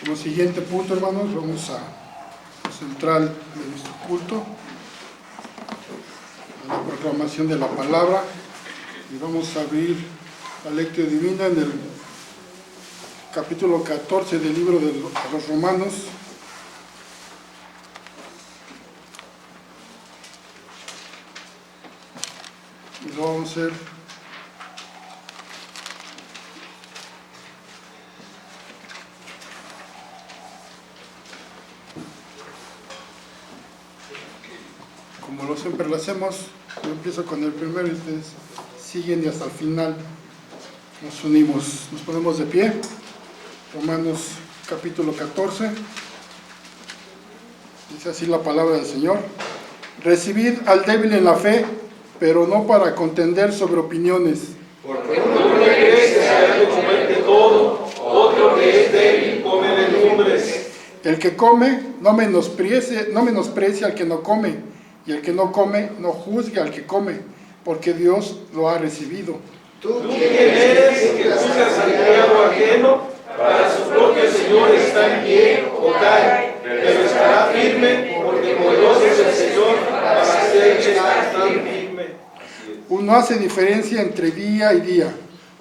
Como siguiente punto, hermanos, vamos a central de nuestro culto, a la proclamación de la palabra, y vamos a abrir la lectura divina en el capítulo 14 del libro de los Romanos. Y lo vamos a hacer como siempre lo hacemos. Yo empiezo con el primero y ustedes siguen y hasta el final nos unimos. Nos ponemos de pie. Romanos capítulo 14. Dice así la palabra del Señor: recibid al débil en la fe, pero no para contender sobre opiniones. Porque uno que es algo comete todo, otro que es débil come legumbres. El que come no menosprecie al que no come, y el que no come no juzgue al que come, porque Dios lo ha recibido. ¿Tú quién eres que juzgas al criado ajeno? Para su propio Señor está en pie o cae, pero estará firme, porque poderoso es el Señor para hacer estar firme. Uno hace diferencia entre día y día,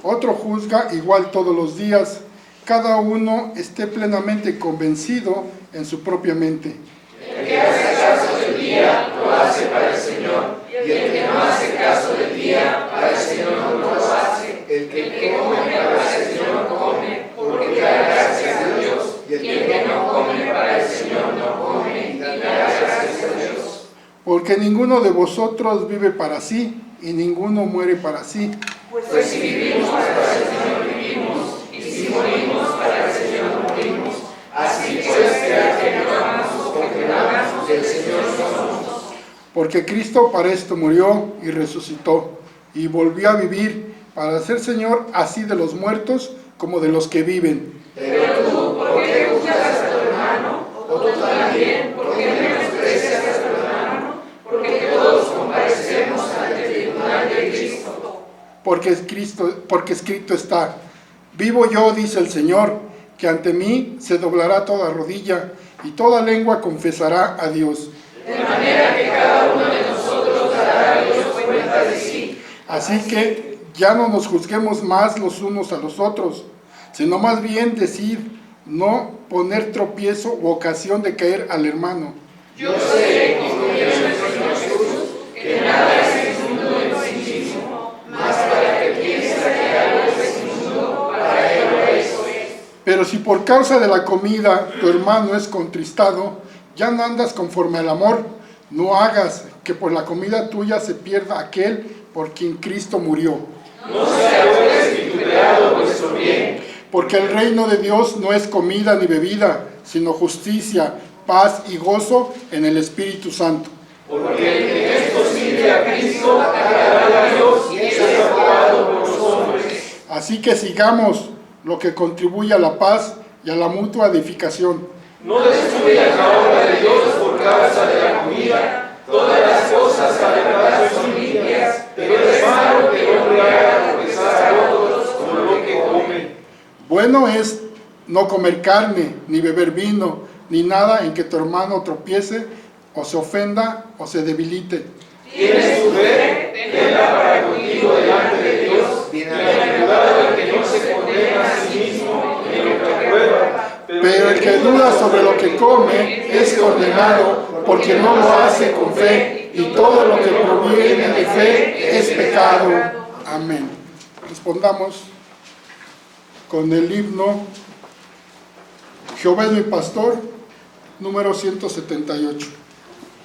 otro juzga igual todos los días. Cada uno esté plenamente convencido en su propia mente. El que hace caso del día lo hace para el Señor, y el que no hace caso del día para el Señor no lo hace. El que come para el Señor come, porque da gracias a Dios, y el que no come para el Señor no come, y da gracias a Dios. Porque ninguno de vosotros vive para sí, y ninguno muere para sí. Pues si vivimos para el Señor vivimos, y si morimos para el Señor morimos. Así pues, que hagamos o que no hagamos, del Señor somos. Porque Cristo para esto murió y resucitó, y volvió a vivir, para ser Señor así de los muertos como de los que viven. Pero tú, ¿por qué juzgas a tu hermano? O tú también, ¿por qué menosprecias a tu hermano? Porque todos comparecemos ante el tribunal de Cristo. Porque escrito está: vivo yo, dice el Señor, que ante mí se doblará toda rodilla, y toda lengua confesará a Dios. De manera que cada uno de nosotros dará a Dios cuenta de sí. Así que ya no nos juzguemos más los unos a los otros, sino más bien decir, no poner tropiezo u ocasión de caer al hermano. Yo sé, como dice el Señor Jesús, que nada es inmundo en sí mismo, mas para que piensa que algo es inmundo, para él lo es. Pero si por causa de la comida tu hermano es contristado, ya no andas conforme al amor. No hagas que por la comida tuya se pierda aquel por quien Cristo murió. No sea pues vituperado vuestro bien. Porque el reino de Dios no es comida ni bebida, sino justicia, paz y gozo en el Espíritu Santo. Porque el que en esto sirve a Cristo agradará a Dios y es aprobado por los hombres. Así que sigamos lo que contribuye a la paz y a la mutua edificación. No destruyan la obra de Dios por causa de la comida. Todas las cosas a verdad son limpias, pero es malo que el hombre haga tropezar a otros con lo que come. Bueno es no comer carne, ni beber vino, ni nada en que tu hermano tropiece, o se ofenda, o se debilite. Tienes tu fe, tenla para contigo delante de Dios. Bienaventurado el que no se condena a sí mismo en lo que aprueba. Pero el que duda sobre lo que come es condenado, porque no lo hace con fe, y todo lo que proviene de fe es pecado. Amén. Respondamos con el himno Jehová es mi pastor, número 178.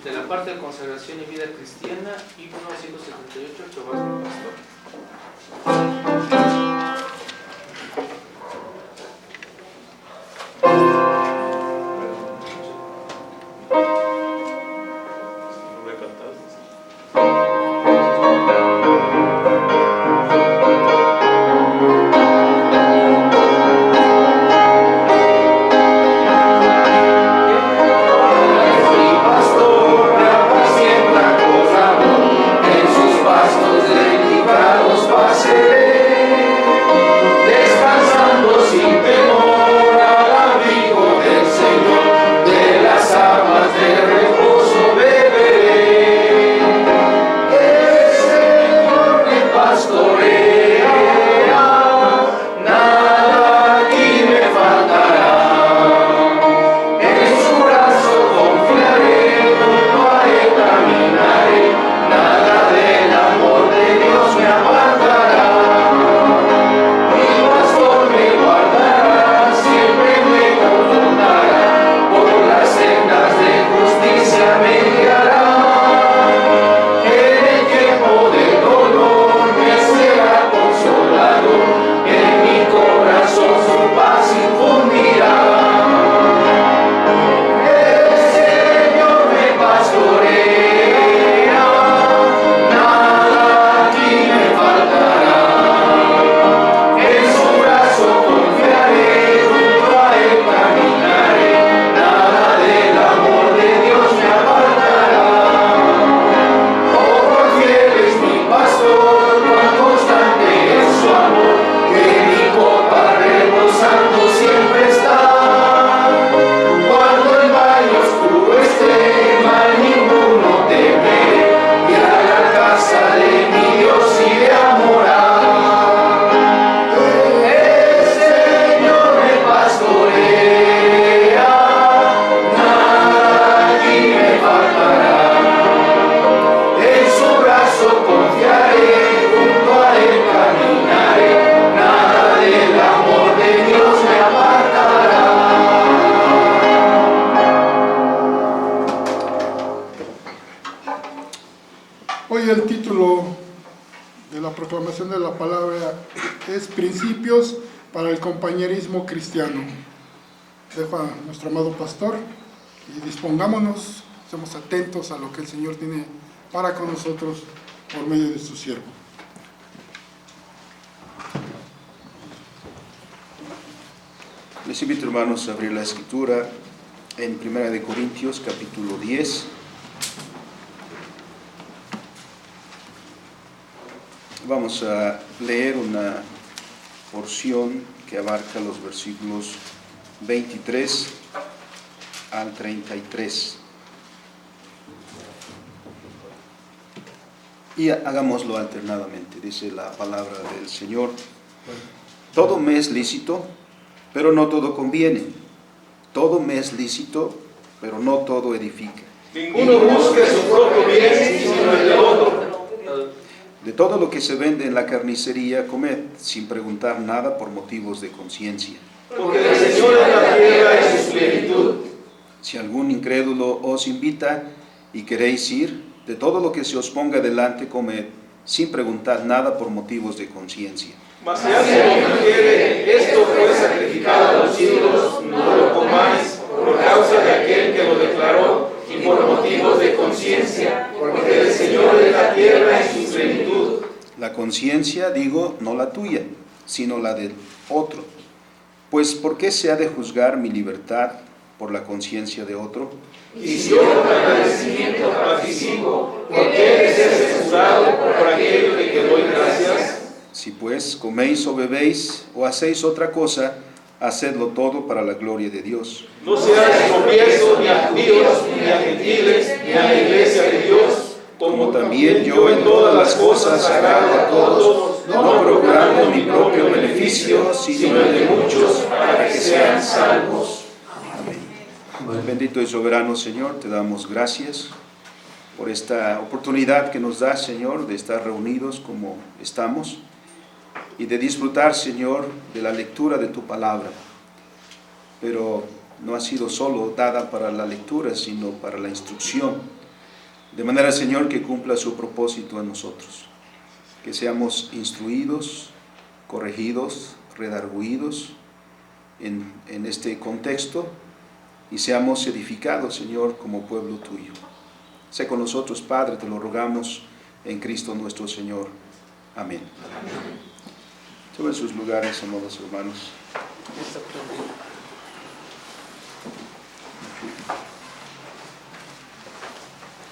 De la parte de consagración y vida cristiana, himno 178, Jehová es mi pastor. Pastor, me apacienta con amor, en sus pastos delicados pasaré. porción de la palabra es Principios para el compañerismo cristiano. Dejo a nuestro amado pastor y dispongámonos, estemos atentos a lo que el Señor tiene para con nosotros por medio de su siervo. Les invito, hermanos, a abrir la Escritura en 1 Corintios, capítulo 10. Vamos a leer una porción que abarca los versículos 23 al 33. Y hagámoslo alternadamente, dice la palabra del Señor. Todo me es lícito, pero no todo conviene. Todo me es lícito, pero no todo edifica. Ninguno busque su propio bien, sino el de otro. De todo lo que se vende en la carnicería, comed, sin preguntar nada por motivos de conciencia. Porque el Señor es la tierra y su plenitud. Si algún incrédulo os invita y queréis ir, de todo lo que se os ponga delante, comed, sin preguntar nada por motivos de conciencia. Mas si alguien no quiere, esto fue sacrificado a los ídolos, no lo comáis, por causa de aquel que lo declaró, y por motivos de conciencia, porque el Señor es la tierra y su plenitud. La conciencia, digo, no la tuya, sino la del otro. Pues, ¿por qué se ha de juzgar mi libertad por la conciencia de otro? Y si yo con agradecimiento participo, ¿por qué de ser censurado por aquello de que doy gracias? Si pues coméis o bebéis o hacéis otra cosa, hacedlo todo para la gloria de Dios. No seáis tropiezo ni a judíos, ni a gentiles, ni a la iglesia de Dios, Como también yo en todas las cosas agrado a todos, no procurando mi propio beneficio, sino el de muchos, para que sean salvos. Amén. Bendito y soberano Señor, te damos gracias por esta oportunidad que nos das, Señor, de estar reunidos como estamos y de disfrutar, Señor, de la lectura de tu palabra. Pero no ha sido solo dada para la lectura, sino para la instrucción. De manera, Señor, que cumpla su propósito en nosotros. Que seamos instruidos, corregidos, redarguidos en este contexto y seamos edificados, Señor, como pueblo tuyo. Sé con nosotros, Padre, te lo rogamos en Cristo nuestro Señor. Amén. Tomen sus lugares, amados hermanos.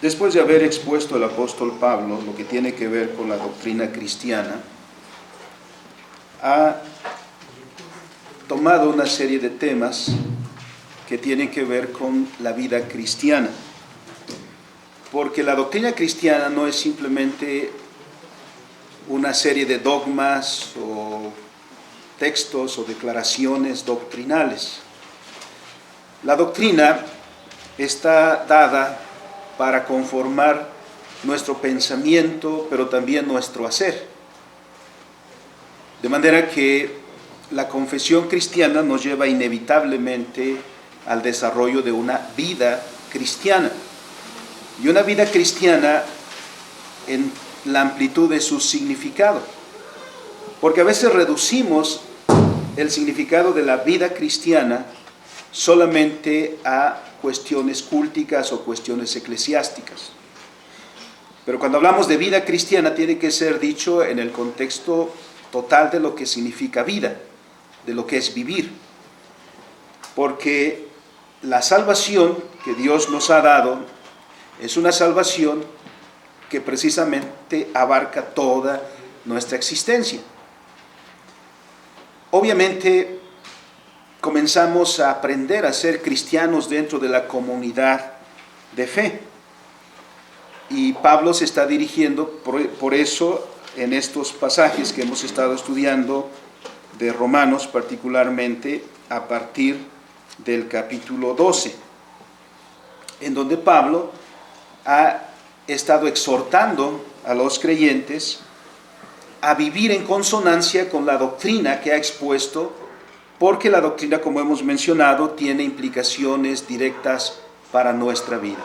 Después de haber expuesto el apóstol Pablo lo que tiene que ver con la doctrina cristiana, ha tomado una serie de temas que tienen que ver con la vida cristiana. Porque la doctrina cristiana no es simplemente una serie de dogmas o textos o declaraciones doctrinales. La doctrina está dada para conformar nuestro pensamiento, pero también nuestro hacer. De manera que la confesión cristiana nos lleva inevitablemente al desarrollo de una vida cristiana. Y una vida cristiana en la amplitud de su significado. Porque a veces reducimos el significado de la vida cristiana solamente a cuestiones culticas o cuestiones eclesiásticas. Pero cuando hablamos de vida cristiana tiene que ser dicho en el contexto total de lo que significa vida, de lo que es vivir. Porque la salvación que Dios nos ha dado es una salvación que precisamente abarca toda nuestra existencia. Obviamente, comenzamos a aprender a ser cristianos dentro de la comunidad de fe. Y Pablo se está dirigiendo, por eso, en estos pasajes que hemos estado estudiando de Romanos, particularmente a partir del capítulo 12, en donde Pablo ha estado exhortando a los creyentes a vivir en consonancia con la doctrina que ha expuesto, porque la doctrina, como hemos mencionado, tiene implicaciones directas para nuestra vida.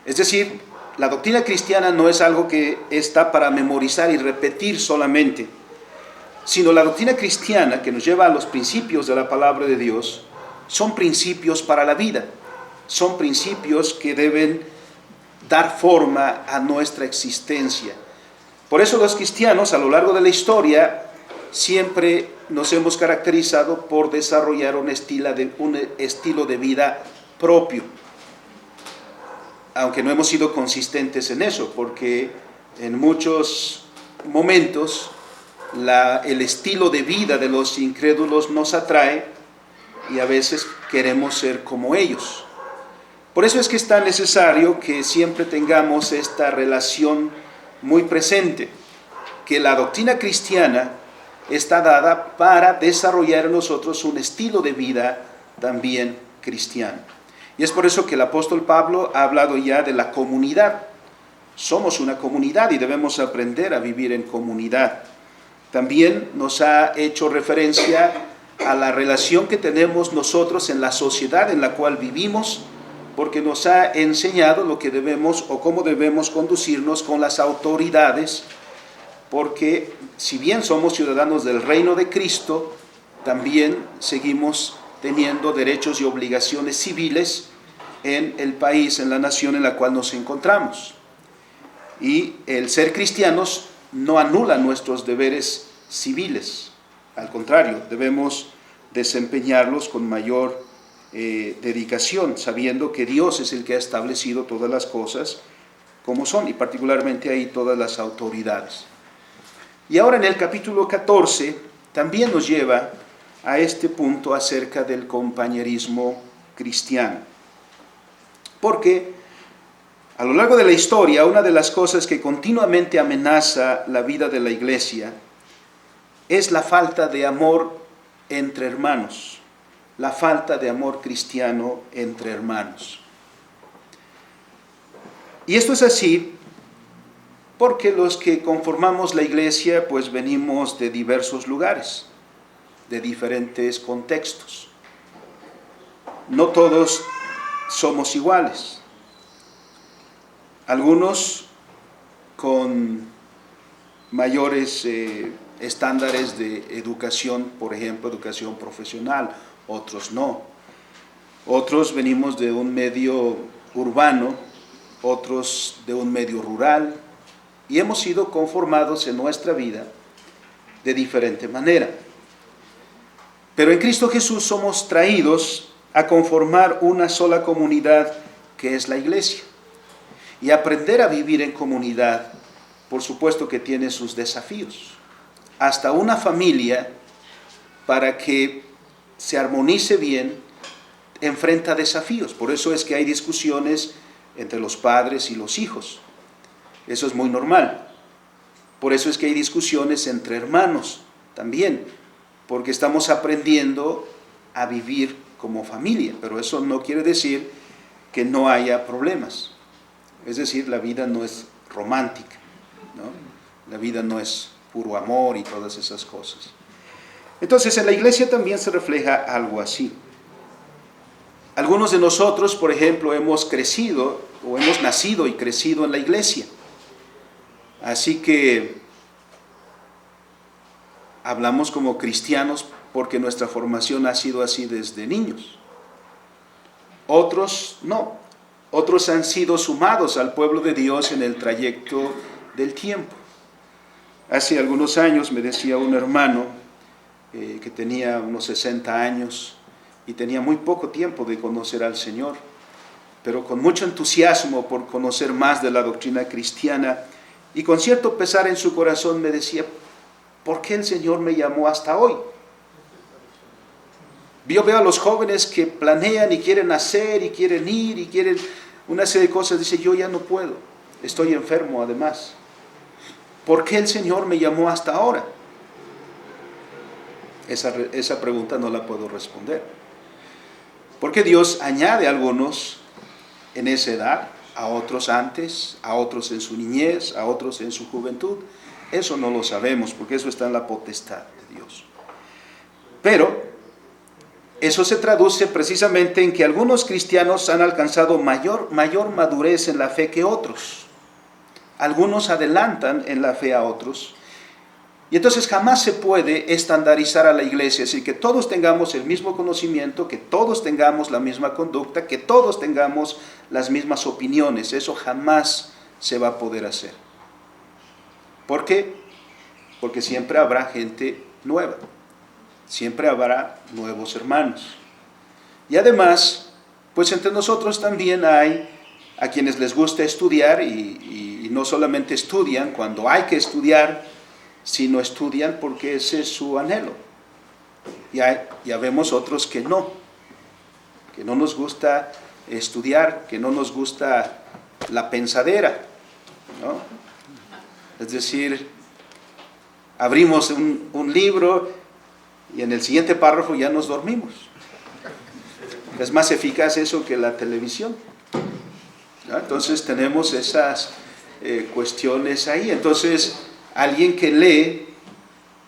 Es decir, la doctrina cristiana no es algo que está para memorizar y repetir solamente, sino la doctrina cristiana que nos lleva a los principios de la palabra de Dios son principios para la vida, son principios que deben dar forma a nuestra existencia. Por eso los cristianos a lo largo de la historia siempre nos hemos caracterizado por desarrollar un estilo de vida propio, aunque no hemos sido consistentes en eso, porque en muchos momentos el estilo de vida de los incrédulos nos atrae y a veces queremos ser como ellos. Por eso es que es tan necesario que siempre tengamos esta relación muy presente, que la doctrina cristiana está dada para desarrollar en nosotros un estilo de vida también cristiano. Y es por eso que el apóstol Pablo ha hablado ya de la comunidad. Somos una comunidad y debemos aprender a vivir en comunidad. También nos ha hecho referencia a la relación que tenemos nosotros en la sociedad en la cual vivimos, porque nos ha enseñado lo que debemos o cómo debemos conducirnos con las autoridades, porque si bien somos ciudadanos del reino de Cristo, también seguimos teniendo derechos y obligaciones civiles en el país, en la nación en la cual nos encontramos. Y el ser cristianos no anula nuestros deberes civiles, al contrario, debemos desempeñarlos con mayor dedicación, sabiendo que Dios es el que ha establecido todas las cosas como son, y particularmente ahí todas las autoridades. Y ahora en el capítulo 14 también nos lleva a este punto acerca del compañerismo cristiano. Porque a lo largo de la historia, una de las cosas que continuamente amenaza la vida de la iglesia es la falta de amor entre hermanos, la falta de amor cristiano entre hermanos. Y esto es así porque los que conformamos la iglesia pues venimos de diversos lugares, de diferentes contextos. No todos somos iguales. Algunos con mayores estándares de educación, por ejemplo, educación profesional, otros no. Otros venimos de un medio urbano, otros de un medio rural, y hemos sido conformados en nuestra vida de diferente manera. Pero en Cristo Jesús somos traídos a conformar una sola comunidad que es la iglesia. Y aprender a vivir en comunidad, por supuesto que tiene sus desafíos. Hasta una familia, para que se armonice bien, enfrenta desafíos. Por eso es que hay discusiones entre los padres y los hijos. Eso es muy normal. Por eso es que hay discusiones entre hermanos también, porque estamos aprendiendo a vivir como familia, pero eso no quiere decir que no haya problemas. Es decir, la vida no es romántica, ¿no? La vida no es puro amor y todas esas cosas. Entonces, en la iglesia también se refleja algo así. Algunos de nosotros, por ejemplo, hemos crecido o hemos nacido y crecido en la iglesia. Así que hablamos como cristianos porque nuestra formación ha sido así desde niños. Otros no. Otros han sido sumados al pueblo de Dios en el trayecto del tiempo. Hace algunos años me decía un hermano que tenía unos 60 años y tenía muy poco tiempo de conocer al Señor, pero con mucho entusiasmo por conocer más de la doctrina cristiana y con cierto pesar en su corazón me decía, ¿por qué el Señor me llamó hasta hoy? Yo veo a los jóvenes que planean y quieren hacer y quieren ir y quieren una serie de cosas. Dice, yo ya no puedo, estoy enfermo además. ¿Por qué el Señor me llamó hasta ahora? Esa pregunta no la puedo responder. Porque Dios añade a algunos en esa edad, a otros antes, a otros en su niñez, a otros en su juventud. Eso no lo sabemos porque eso está en la potestad de Dios. Pero eso se traduce precisamente en que algunos cristianos han alcanzado mayor madurez en la fe que otros. algunos adelantan en la fe a otros. Y entonces jamás se puede estandarizar a la iglesia, es decir, que todos tengamos el mismo conocimiento, que todos tengamos la misma conducta, que todos tengamos las mismas opiniones. Eso jamás se va a poder hacer. ¿Por qué? Porque siempre habrá gente nueva, siempre habrá nuevos hermanos. Y además, pues entre nosotros también hay a quienes les gusta estudiar y no solamente estudian cuando hay que estudiar, sino estudian porque ese es su anhelo. Ya vemos otros que no nos gusta estudiar, que no nos gusta la pensadera, ¿no? Es decir, abrimos un libro y en el siguiente párrafo ya nos dormimos. Es más eficaz eso que la televisión, ¿no? Entonces tenemos esas cuestiones ahí. Entonces, alguien que lee,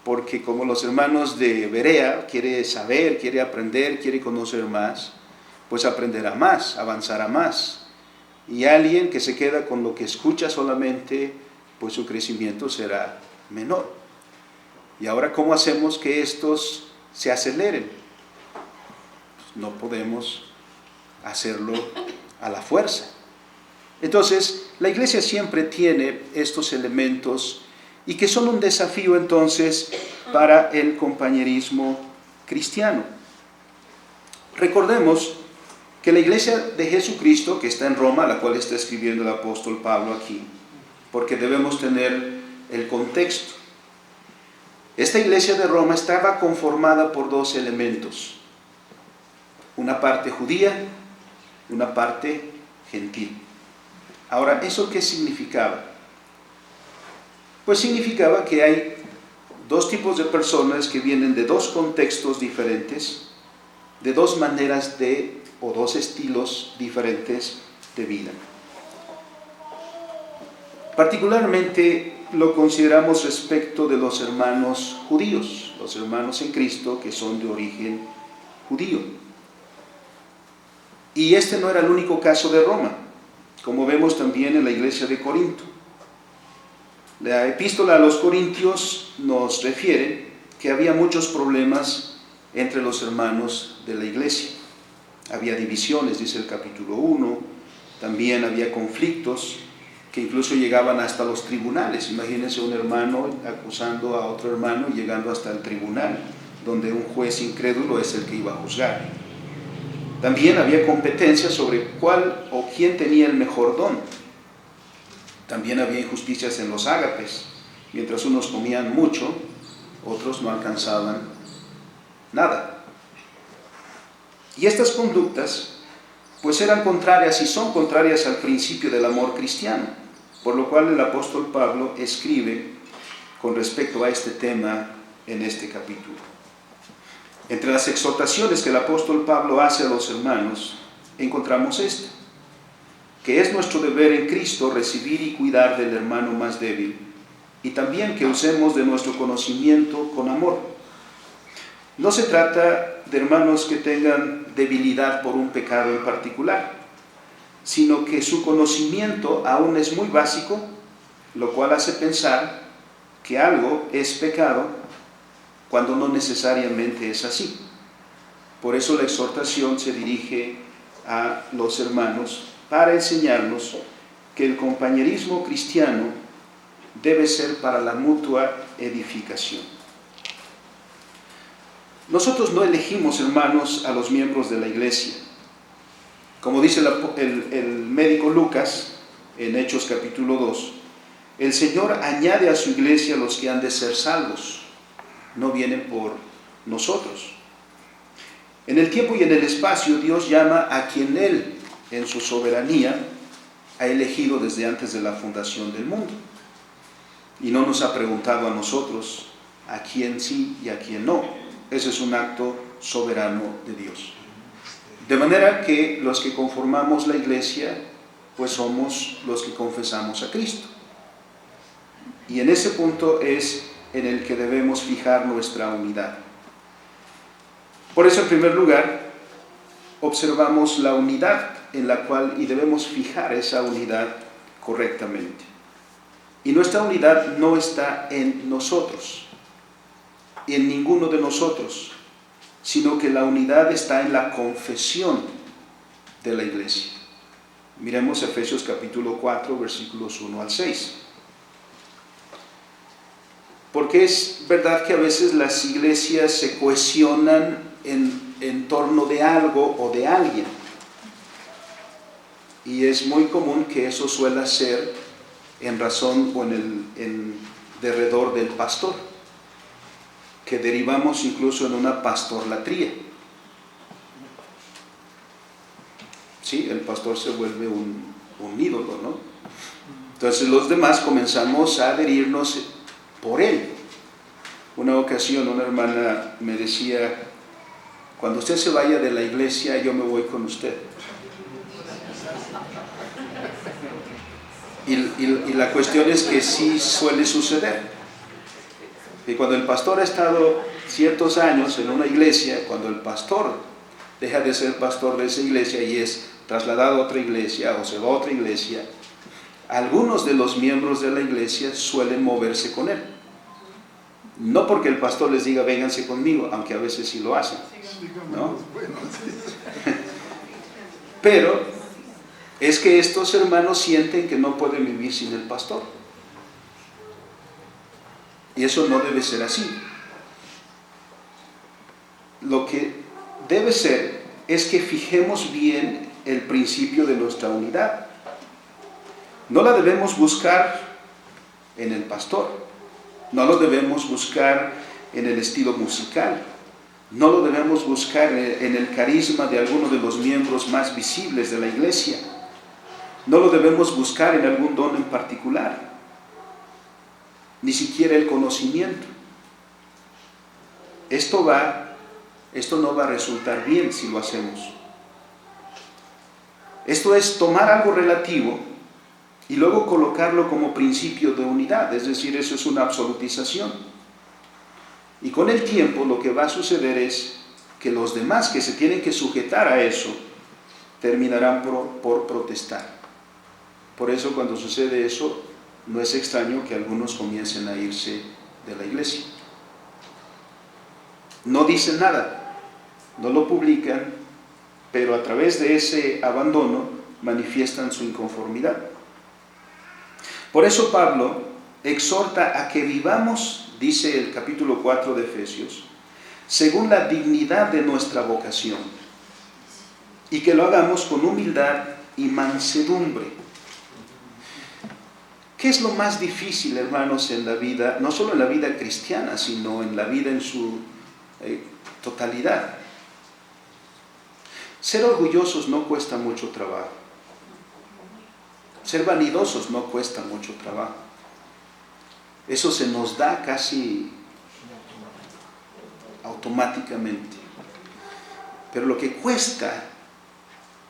porque como los hermanos de Berea, quiere saber, quiere aprender, quiere conocer más, pues aprenderá más, avanzará más. Y alguien que se queda con lo que escucha solamente, pues su crecimiento será menor. Y ahora, ¿cómo hacemos que estos se aceleren? No podemos hacerlo a la fuerza. Entonces, la iglesia siempre tiene estos elementos y que son un desafío entonces para el compañerismo cristiano. Recordemos que la iglesia de Jesucristo, que está en Roma, la cual está escribiendo el apóstol Pablo aquí, porque debemos tener el contexto. Esta iglesia de Roma estaba conformada por dos elementos: una parte judía, una parte gentil. Ahora, ¿eso qué significaba? Pues significaba que hay dos tipos de personas que vienen de dos contextos diferentes, de dos maneras o dos estilos diferentes de vida. Particularmente lo consideramos respecto de los hermanos judíos, los hermanos en Cristo que son de origen judío. Y este no era el único caso de Roma, como vemos también en la iglesia de Corinto. La epístola a los Corintios nos refiere que había muchos problemas entre los hermanos de la iglesia. Había divisiones, dice el capítulo 1, también había conflictos que incluso llegaban hasta los tribunales. Imagínense un hermano acusando a otro hermano y llegando hasta el tribunal, donde un juez incrédulo es el que iba a juzgar. También había competencia sobre cuál o quién tenía el mejor don. También había injusticias en los ágapes. Mientras unos comían mucho, otros no alcanzaban nada. Y estas conductas, pues eran contrarias y son contrarias al principio del amor cristiano, por lo cual el apóstol Pablo escribe con respecto a este tema en este capítulo. Entre las exhortaciones que el apóstol Pablo hace a los hermanos, encontramos esta: que es nuestro deber en Cristo recibir y cuidar del hermano más débil, y también que usemos de nuestro conocimiento con amor. No se trata de hermanos que tengan debilidad por un pecado en particular, sino que su conocimiento aún es muy básico, lo cual hace pensar que algo es pecado cuando no necesariamente es así. Por eso la exhortación se dirige a los hermanos para enseñarnos que el compañerismo cristiano debe ser para la mutua edificación. Nosotros no elegimos, hermanos, a los miembros de la iglesia. Como dice el médico Lucas en Hechos capítulo 2, el Señor añade a su iglesia los que han de ser salvos, no vienen por nosotros. En el tiempo y en el espacio, Dios llama a quien Él, en su soberanía, ha elegido desde antes de la fundación del mundo. Y no nos ha preguntado a nosotros a quién sí y a quién no. Ese es un acto soberano de Dios. De manera que los que conformamos la iglesia, pues somos los que confesamos a Cristo. Y en ese punto es en el que debemos fijar nuestra unidad. Por eso, en primer lugar, observamos la unidad en la cual, y debemos fijar esa unidad correctamente. Y nuestra unidad no está en nosotros, en ninguno de nosotros, sino que la unidad está en la confesión de la iglesia. Miremos Efesios capítulo 4, versículos 1 al 6. Porque es verdad que a veces las iglesias se cohesionan en torno de algo o de alguien. Y es muy común que eso suele ser en razón o en derredor del pastor, que derivamos incluso en una pastorlatría. Sí, el pastor se vuelve un ídolo, ¿no? Entonces los demás comenzamos a adherirnos por él. Una ocasión una hermana me decía: cuando usted se vaya de la iglesia, yo me voy con usted. Y la cuestión es que sí suele suceder. Y cuando el pastor ha estado ciertos años en una iglesia, cuando el pastor deja de ser pastor de esa iglesia y es trasladado a otra iglesia o se va a otra iglesia, algunos de los miembros de la iglesia suelen moverse con él. No porque el pastor les diga vénganse conmigo, aunque a veces sí lo hacen, ¿no? Pero es que estos hermanos sienten que no pueden vivir sin el pastor. Y eso no debe ser así. Lo que debe ser es que fijemos bien el principio de nuestra unidad. No la debemos buscar en el pastor, no lo debemos buscar en el estilo musical, no lo debemos buscar en el carisma de alguno de los miembros más visibles de la iglesia, no lo debemos buscar en algún don en particular, ni siquiera el conocimiento. Esto no va a resultar bien si lo hacemos. Esto es tomar algo relativo y luego colocarlo como principio de unidad, es decir, eso es una absolutización. Y con el tiempo lo que va a suceder es que los demás que se tienen que sujetar a eso terminarán por protestar. Por eso cuando sucede eso, no es extraño que algunos comiencen a irse de la iglesia. No dicen nada, no lo publican, pero a través de ese abandono manifiestan su inconformidad. Por eso Pablo exhorta a que vivamos, dice el capítulo 4 de Efesios, según la dignidad de nuestra vocación, y que lo hagamos con humildad y mansedumbre. ¿Qué es lo más difícil, hermanos, en la vida, no solo en la vida cristiana, sino en la vida en su totalidad? Ser orgullosos no cuesta mucho trabajo. Ser vanidosos no cuesta mucho trabajo. Eso se nos da casi automáticamente. Pero lo que cuesta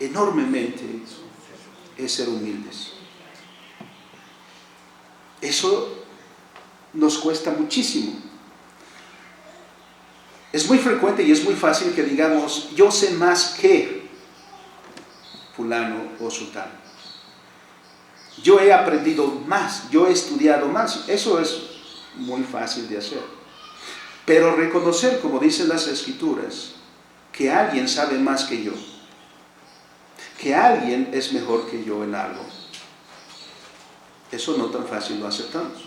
enormemente es ser humildes. Eso nos cuesta muchísimo. Es muy frecuente y es muy fácil que digamos, yo sé más que fulano o sultano. Yo he aprendido más, yo he estudiado más. Eso es muy fácil de hacer. Pero reconocer, como dicen las Escrituras, que alguien sabe más que yo, que alguien es mejor que yo en algo, eso no tan fácil lo aceptamos.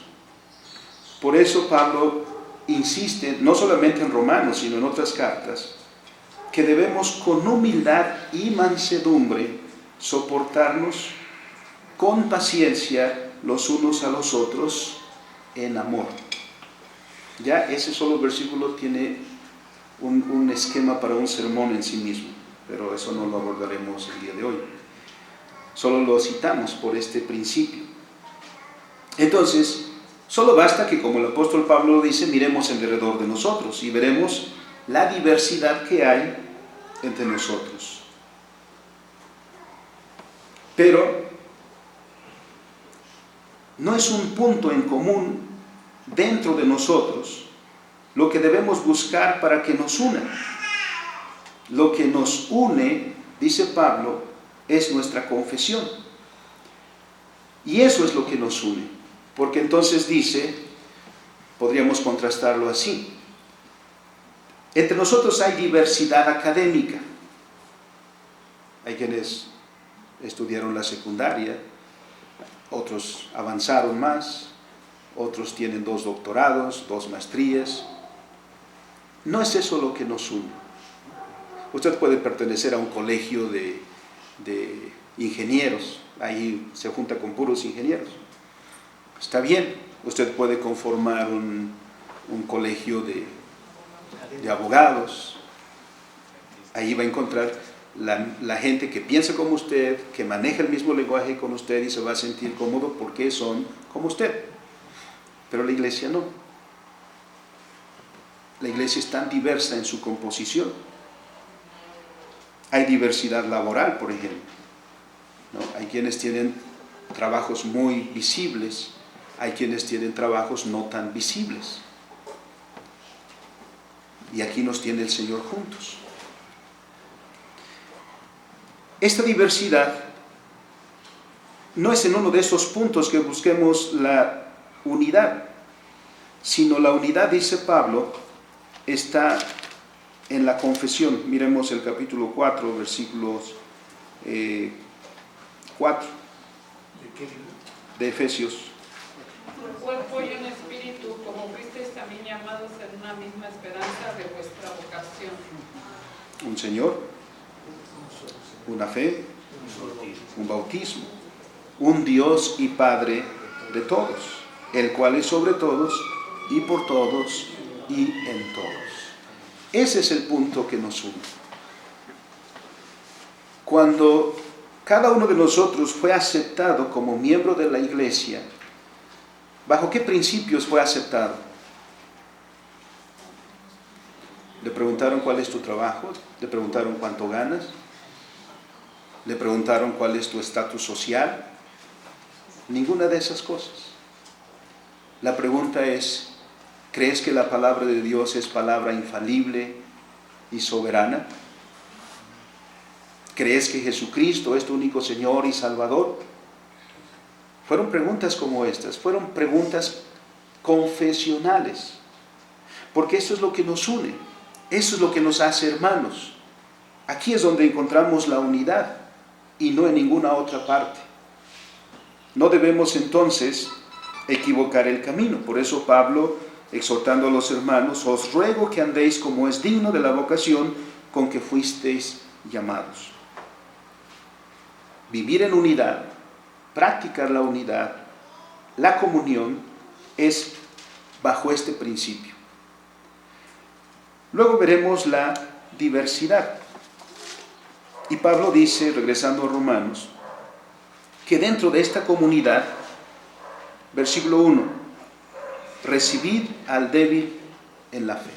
Por eso Pablo insiste, no solamente en Romanos, sino en otras cartas, que debemos con humildad y mansedumbre soportarnos con paciencia los unos a los otros en amor. Ya ese solo versículo tiene un esquema para un sermón en sí mismo, pero eso no lo abordaremos el día de hoy. Solo lo citamos por este principio. Entonces, solo basta que, como el apóstol Pablo lo dice, miremos en derredor de nosotros y veremos la diversidad que hay entre nosotros. Pero no es un punto en común dentro de nosotros lo que debemos buscar para que nos una. Lo que nos une, dice Pablo, es nuestra confesión. Y eso es lo que nos une. Porque entonces dice, podríamos contrastarlo así: entre nosotros hay diversidad académica. Hay quienes estudiaron la secundaria, otros avanzaron más, otros tienen 2 doctorados, 2 maestrías. No es eso lo que nos une. Usted puede pertenecer a un colegio de ingenieros, ahí se junta con puros ingenieros. Está bien, usted puede conformar un colegio de abogados, ahí va a encontrar la gente que piensa como usted, que maneja el mismo lenguaje con usted y se va a sentir cómodo porque son como usted. Pero la iglesia no. La iglesia es tan diversa en su composición. Hay diversidad laboral, por ejemplo, ¿no? Hay quienes tienen trabajos muy visibles, hay quienes tienen trabajos no tan visibles. Y aquí nos tiene el Señor juntos. Esta diversidad no es en uno de esos puntos que busquemos la unidad, sino la unidad, dice Pablo, está en la confesión. Miremos el capítulo 4, versículos 4 de Efesios. Un cuerpo y un espíritu, como fuisteis también llamados en una misma esperanza de vuestra vocación. Un Señor, una fe, un bautismo, un Dios y Padre de todos, el cual es sobre todos y por todos y en todos. Ese es el punto que nos une. Cuando cada uno de nosotros fue aceptado como miembro de la iglesia, ¿bajo qué principios fue aceptado? Le preguntaron cuál es tu trabajo, le preguntaron cuánto ganas, le preguntaron cuál es tu estatus social. Ninguna de esas cosas. La pregunta es: ¿crees que la palabra de Dios es palabra infalible y soberana? ¿Crees que Jesucristo es tu único Señor y Salvador? Fueron preguntas como estas, fueron preguntas confesionales, porque eso es lo que nos une, eso es lo que nos hace hermanos. Aquí es donde encontramos la unidad y no en ninguna otra parte. No debemos entonces equivocar el camino. Por eso Pablo, exhortando a los hermanos: os ruego que andéis como es digno de la vocación con que fuisteis llamados. Vivir en unidad, practicar la unidad, la comunión, es bajo este principio. Luego veremos la diversidad. Y Pablo dice, regresando a Romanos, que dentro de esta comunidad, versículo 1, recibid al débil en la fe.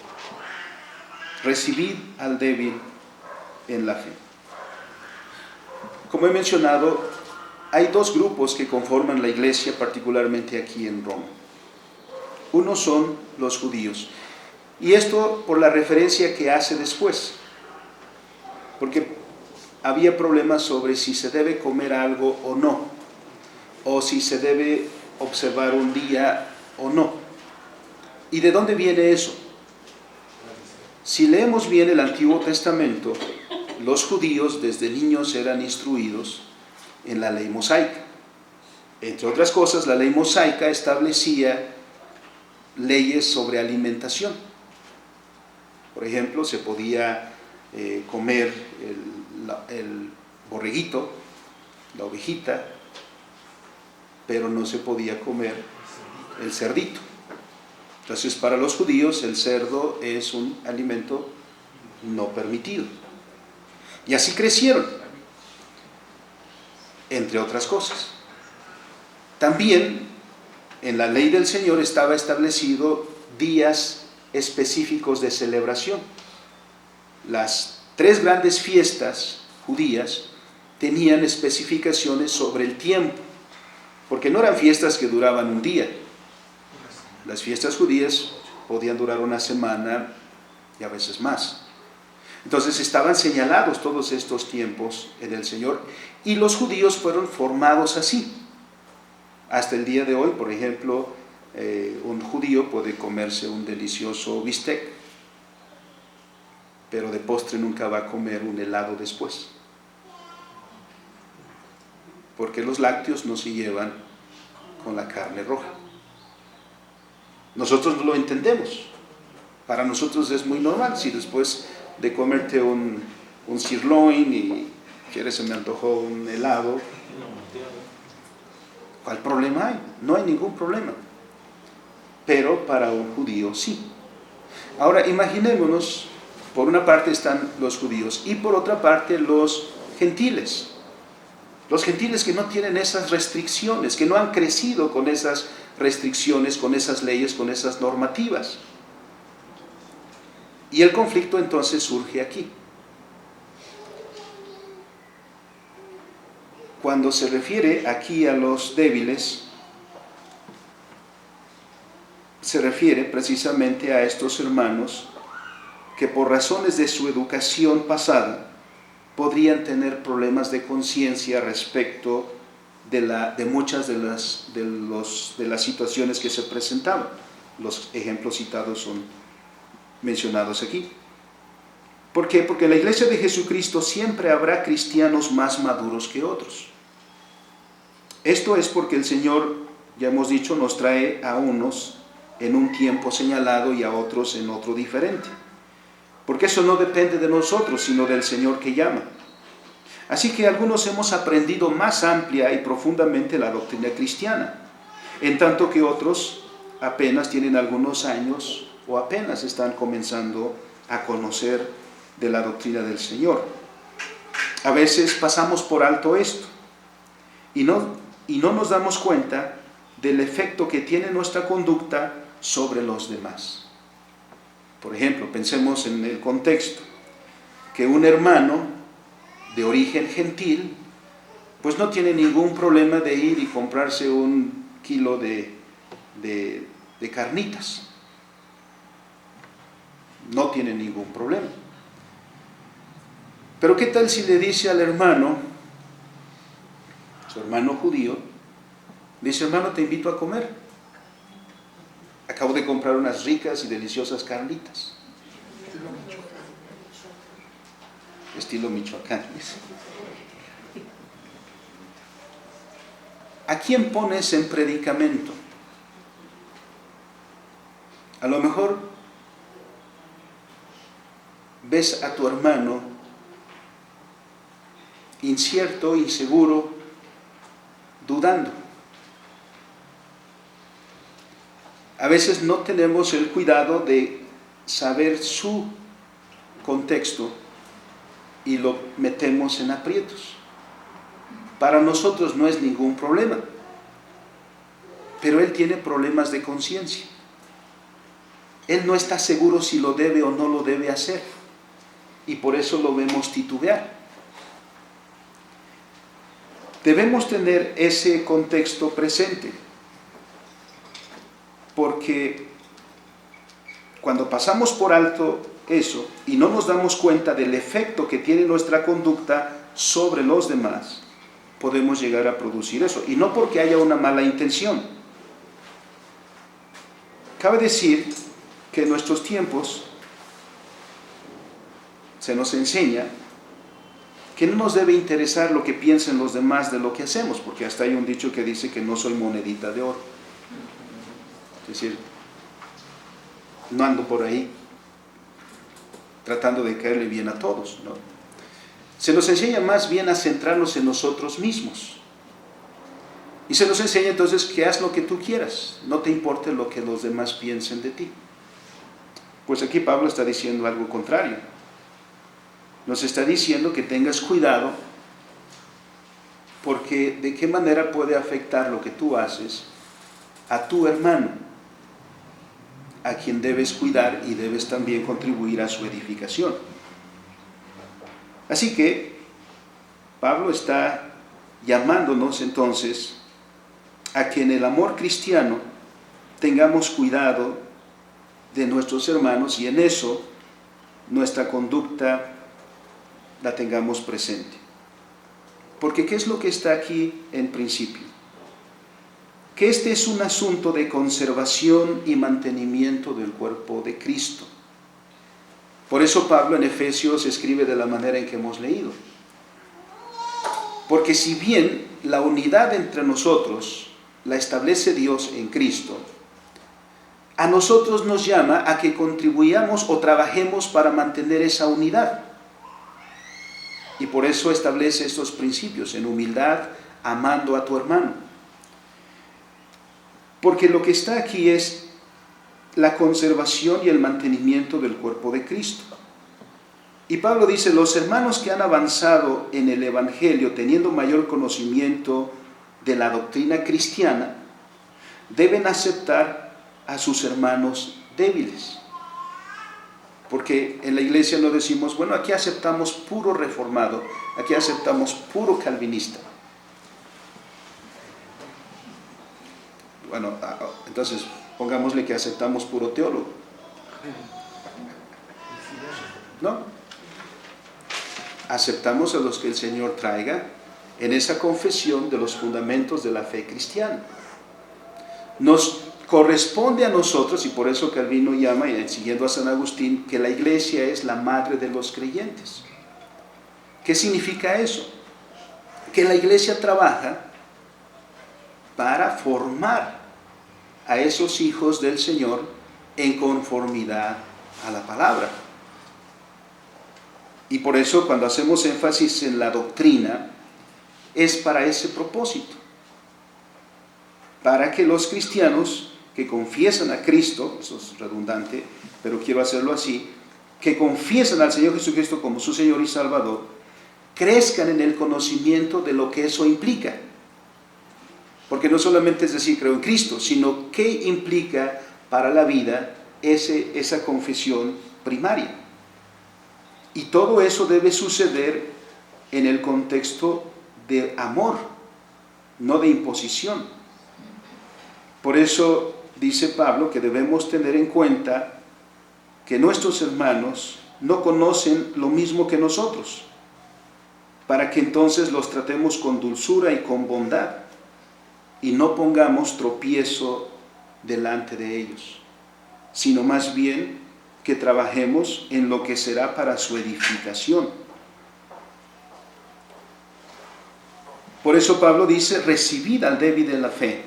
Recibid al débil en la fe. Como he mencionado, hay 2 grupos que conforman la iglesia, particularmente aquí en Roma. Uno son los judíos. Y esto por la referencia que hace después. Porque había problemas sobre si se debe comer algo o no, o si se debe observar un día o no. ¿Y de dónde viene eso? Si leemos bien el Antiguo Testamento, los judíos desde niños eran instruidos en la ley mosaica. Entre otras cosas, la ley mosaica establecía leyes sobre alimentación. Por ejemplo, se podía comer el borreguito, la ovejita, pero no se podía comer el cerdito. Entonces, para los judíos el cerdo es un alimento no permitido. Y así crecieron, entre otras cosas. También en la ley del Señor estaba establecido días específicos de celebración. Las 3 grandes fiestas judías tenían especificaciones sobre el tiempo, porque no eran fiestas que duraban un día. Las fiestas judías podían durar una semana y a veces más. Entonces estaban señalados todos estos tiempos en el Señor, y los judíos fueron formados así. Hasta el día de hoy, por ejemplo, un judío puede comerse un delicioso bistec, pero de postre nunca va a comer un helado después, porque los lácteos no se llevan con la carne roja. Nosotros no lo entendemos. Para nosotros es muy normal. Si después de comerte un sirloin y quieres, se me antojó un helado, ¿cuál problema hay? No hay ningún problema. Pero para un judío sí. Ahora imaginémonos, por una parte están los judíos y por otra parte los gentiles. Los gentiles que no tienen esas restricciones, que no han crecido con esas restricciones, con esas leyes, con esas normativas. Y el conflicto entonces surge aquí. Cuando se refiere aquí a los débiles, se refiere precisamente a estos hermanos que por razones de su educación pasada podrían tener problemas de conciencia respecto de muchas de las situaciones que se presentaban. Los ejemplos citados son mencionados aquí. ¿Por qué? Porque en la iglesia de Jesucristo siempre habrá cristianos más maduros que otros. Esto es porque el Señor, ya hemos dicho, nos trae a unos en un tiempo señalado y a otros en otro diferente. Porque eso no depende de nosotros, sino del Señor que llama. Así que algunos hemos aprendido más amplia y profundamente la doctrina cristiana, en tanto que otros apenas tienen algunos años o apenas están comenzando a conocer de la doctrina del Señor. A veces pasamos por alto esto y no nos damos cuenta del efecto que tiene nuestra conducta sobre los demás. Por ejemplo, pensemos en el contexto, que un hermano de origen gentil, pues no tiene ningún problema de ir y comprarse un kilo de carnitas. No tiene ningún problema. Pero ¿qué tal si le dice al hermano, su hermano judío, dice: hermano, te invito a comer. Acabo de comprar unas ricas y deliciosas carnitas. Estilo Michoacán. ¿A quién pones en predicamento? A lo mejor ves a tu hermano incierto, inseguro, dudando. A veces no tenemos el cuidado de saber su contexto y lo metemos en aprietos. Para nosotros no es ningún problema, pero él tiene problemas de conciencia. Él no está seguro si lo debe o no lo debe hacer, y por eso lo vemos titubear. Debemos tener ese contexto presente, porque cuando pasamos por alto eso y no nos damos cuenta del efecto que tiene nuestra conducta sobre los demás, podemos llegar a producir eso, y no porque haya una mala intención. Cabe decir que en nuestros tiempos se nos enseña que no nos debe interesar lo que piensen los demás de lo que hacemos, porque hasta hay un dicho que dice que no soy monedita de oro. Es decir, no ando por ahí tratando de caerle bien a todos, ¿no? Se nos enseña más bien a centrarnos en nosotros mismos. Y se nos enseña entonces que haz lo que tú quieras, no te importe lo que los demás piensen de ti. Pues aquí Pablo está diciendo algo contrario. Nos está diciendo que tengas cuidado, porque de qué manera puede afectar lo que tú haces a tu hermano, a quien debes cuidar y debes también contribuir a su edificación. Así que Pablo está llamándonos entonces a que en el amor cristiano tengamos cuidado de nuestros hermanos, y en eso nuestra conducta la tengamos presente. Porque ¿qué es lo que está aquí en principio? que este es un asunto de conservación y mantenimiento del cuerpo de Cristo. Por eso Pablo en Efesios escribe de la manera en que hemos leído. Porque si bien la unidad entre nosotros la establece Dios en Cristo, a nosotros nos llama a que contribuyamos o trabajemos para mantener esa unidad. Y por eso establece estos principios en humildad, amando a tu hermano. Porque lo que está aquí es la conservación y el mantenimiento del cuerpo de Cristo. Y Pablo dice, los hermanos que han avanzado en el Evangelio, teniendo mayor conocimiento de la doctrina cristiana, deben aceptar a sus hermanos débiles. Porque en la iglesia no decimos, bueno, aquí aceptamos puro reformado, aquí aceptamos puro calvinista. Bueno, entonces pongámosle que aceptamos puro teólogo. ¿No? Aceptamos a los que el Señor traiga en esa confesión de los fundamentos de la fe cristiana. Nos corresponde a nosotros, y por eso Calvino llama, siguiendo a San Agustín, que la iglesia es la madre de los creyentes. ¿Qué significa eso? Que la iglesia trabaja para formar a esos hijos del Señor en conformidad a la palabra. Y por eso cuando hacemos énfasis en la doctrina, es para ese propósito. Para que los cristianos que confiesan a Cristo, eso es redundante, pero quiero hacerlo así, que confiesan al Señor Jesucristo como su Señor y Salvador, crezcan en el conocimiento de lo que eso implica. Porque no solamente es decir, creo en Cristo, sino qué implica para la vida esa confesión primaria. Y todo eso debe suceder en el contexto de amor, no de imposición. Por eso dice Pablo que debemos tener en cuenta que nuestros hermanos no conocen lo mismo que nosotros, para que entonces los tratemos con dulzura y con bondad, y no pongamos tropiezo delante de ellos, sino más bien que trabajemos en lo que será para su edificación. Por eso Pablo dice, recibid al débil en la fe,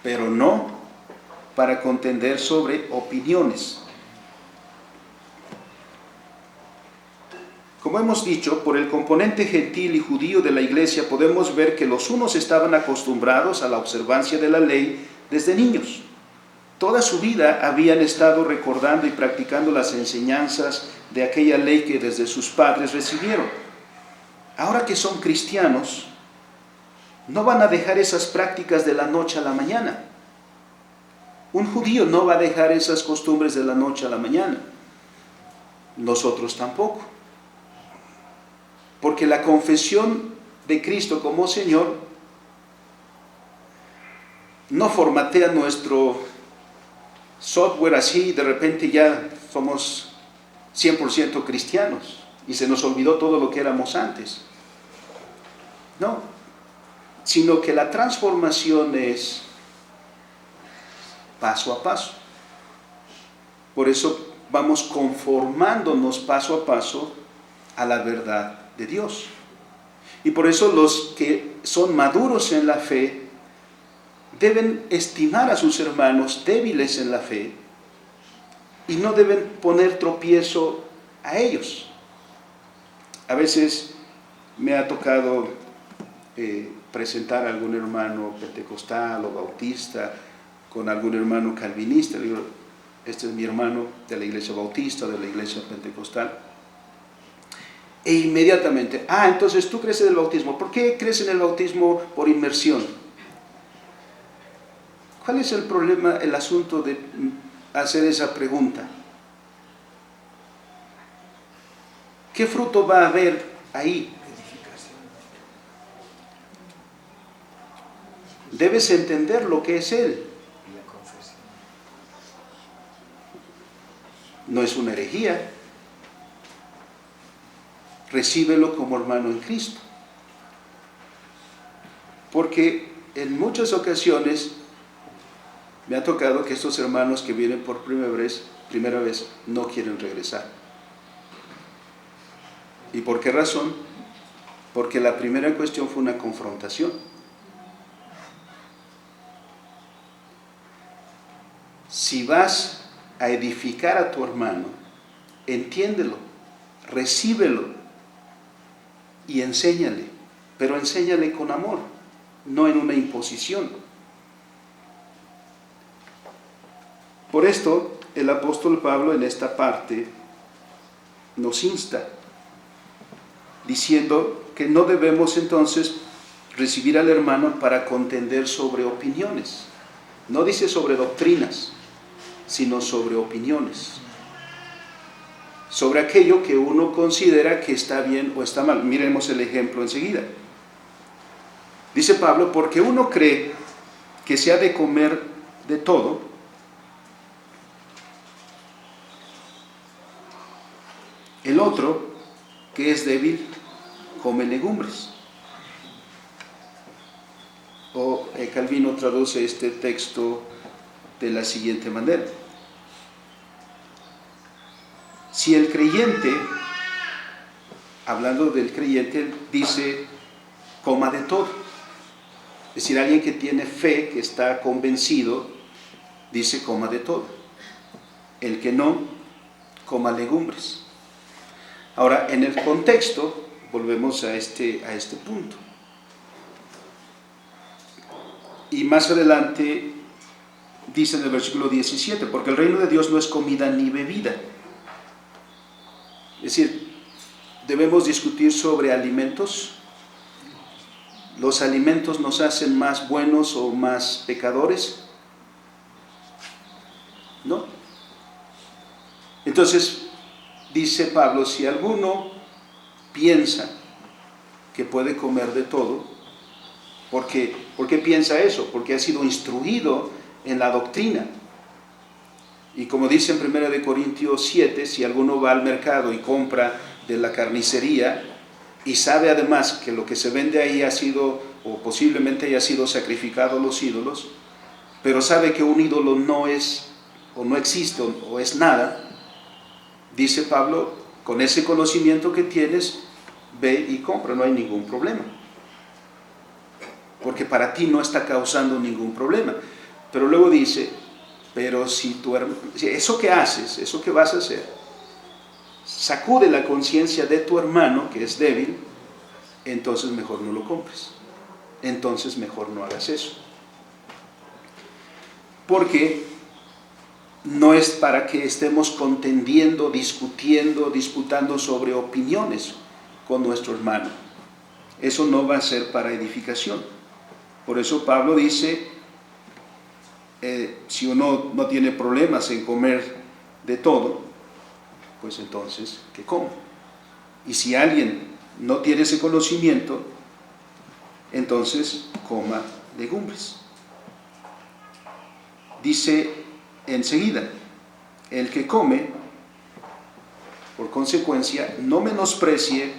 pero no para contender sobre opiniones. Como hemos dicho, por el componente gentil y judío de la iglesia podemos ver que los unos estaban acostumbrados a la observancia de la ley desde niños. Toda su vida habían estado recordando y practicando las enseñanzas de aquella ley que desde sus padres recibieron. Ahora que son cristianos, no van a dejar esas prácticas de la noche a la mañana. Un judío no va a dejar esas costumbres de la noche a la mañana. Nosotros tampoco. Porque la confesión de Cristo como Señor no formatea nuestro software así, de repente ya somos 100% cristianos y se nos olvidó todo lo que éramos antes. No, sino que la transformación es paso a paso. Por eso vamos conformándonos paso a paso a la verdad de Dios. Y por eso los que son maduros en la fe deben estimar a sus hermanos débiles en la fe y no deben poner tropiezo a ellos. A veces me ha tocado presentar a algún hermano pentecostal o bautista con algún hermano calvinista. Le digo, este es mi hermano de la iglesia bautista, de la iglesia pentecostal. E inmediatamente, entonces tú crees en el bautismo. ¿Por qué crees en el bautismo por inmersión? ¿Cuál es el problema, el asunto de hacer esa pregunta? ¿Qué fruto va a haber ahí? Debes entender lo que es Él. No es una herejía. Recíbelo como hermano en Cristo. Porque en muchas ocasiones me ha tocado que estos hermanos que vienen por primera vez no quieren regresar. ¿Y por qué razón? Porque la primera cuestión fue una confrontación. Si vas a edificar a tu hermano, entiéndelo, recíbelo y enséñale, pero enséñale con amor, no en una imposición. Por esto, el apóstol Pablo en esta parte nos insta, diciendo que no debemos entonces recibir al hermano para contender sobre opiniones. No dice sobre doctrinas, sino sobre opiniones. Sobre aquello que uno considera que está bien o está mal. Miremos el ejemplo enseguida. Dice Pablo, porque uno cree que se ha de comer de todo, el otro, que es débil, come legumbres. O Calvino traduce este texto de la siguiente manera. Si el creyente, hablando del creyente, dice, coma de todo. Es decir, alguien que tiene fe, que está convencido, dice, coma de todo. El que no, coma legumbres. Ahora, en el contexto, volvemos a este punto. Y más adelante dice en el versículo 17, porque el reino de Dios no es comida ni bebida. Es decir, debemos discutir sobre alimentos. ¿Los alimentos nos hacen más buenos o más pecadores? ¿No? Entonces, dice Pablo, si alguno piensa que puede comer de todo, ¿por qué piensa eso? Porque ha sido instruido en la doctrina. Y como dice en 1 Corintios 7, si alguno va al mercado y compra de la carnicería y sabe además que lo que se vende ahí ha sido, o posiblemente haya sido sacrificado a los ídolos, pero sabe que un ídolo no es, o no existe, o es nada, dice Pablo, con ese conocimiento que tienes, ve y compra, no hay ningún problema. Porque para ti no está causando ningún problema. Pero luego dice, pero si eso que haces, eso que vas a hacer, sacude la conciencia de tu hermano que es débil, entonces mejor no lo compres. Entonces mejor no hagas eso. Porque no es para que estemos contendiendo, discutiendo, disputando sobre opiniones con nuestro hermano. Eso no va a ser para edificación. Por eso Pablo dice, si uno no tiene problemas en comer de todo, pues entonces que coma. Y si alguien no tiene ese conocimiento, entonces coma legumbres. Dice enseguida, el que come, por consecuencia, no menosprecie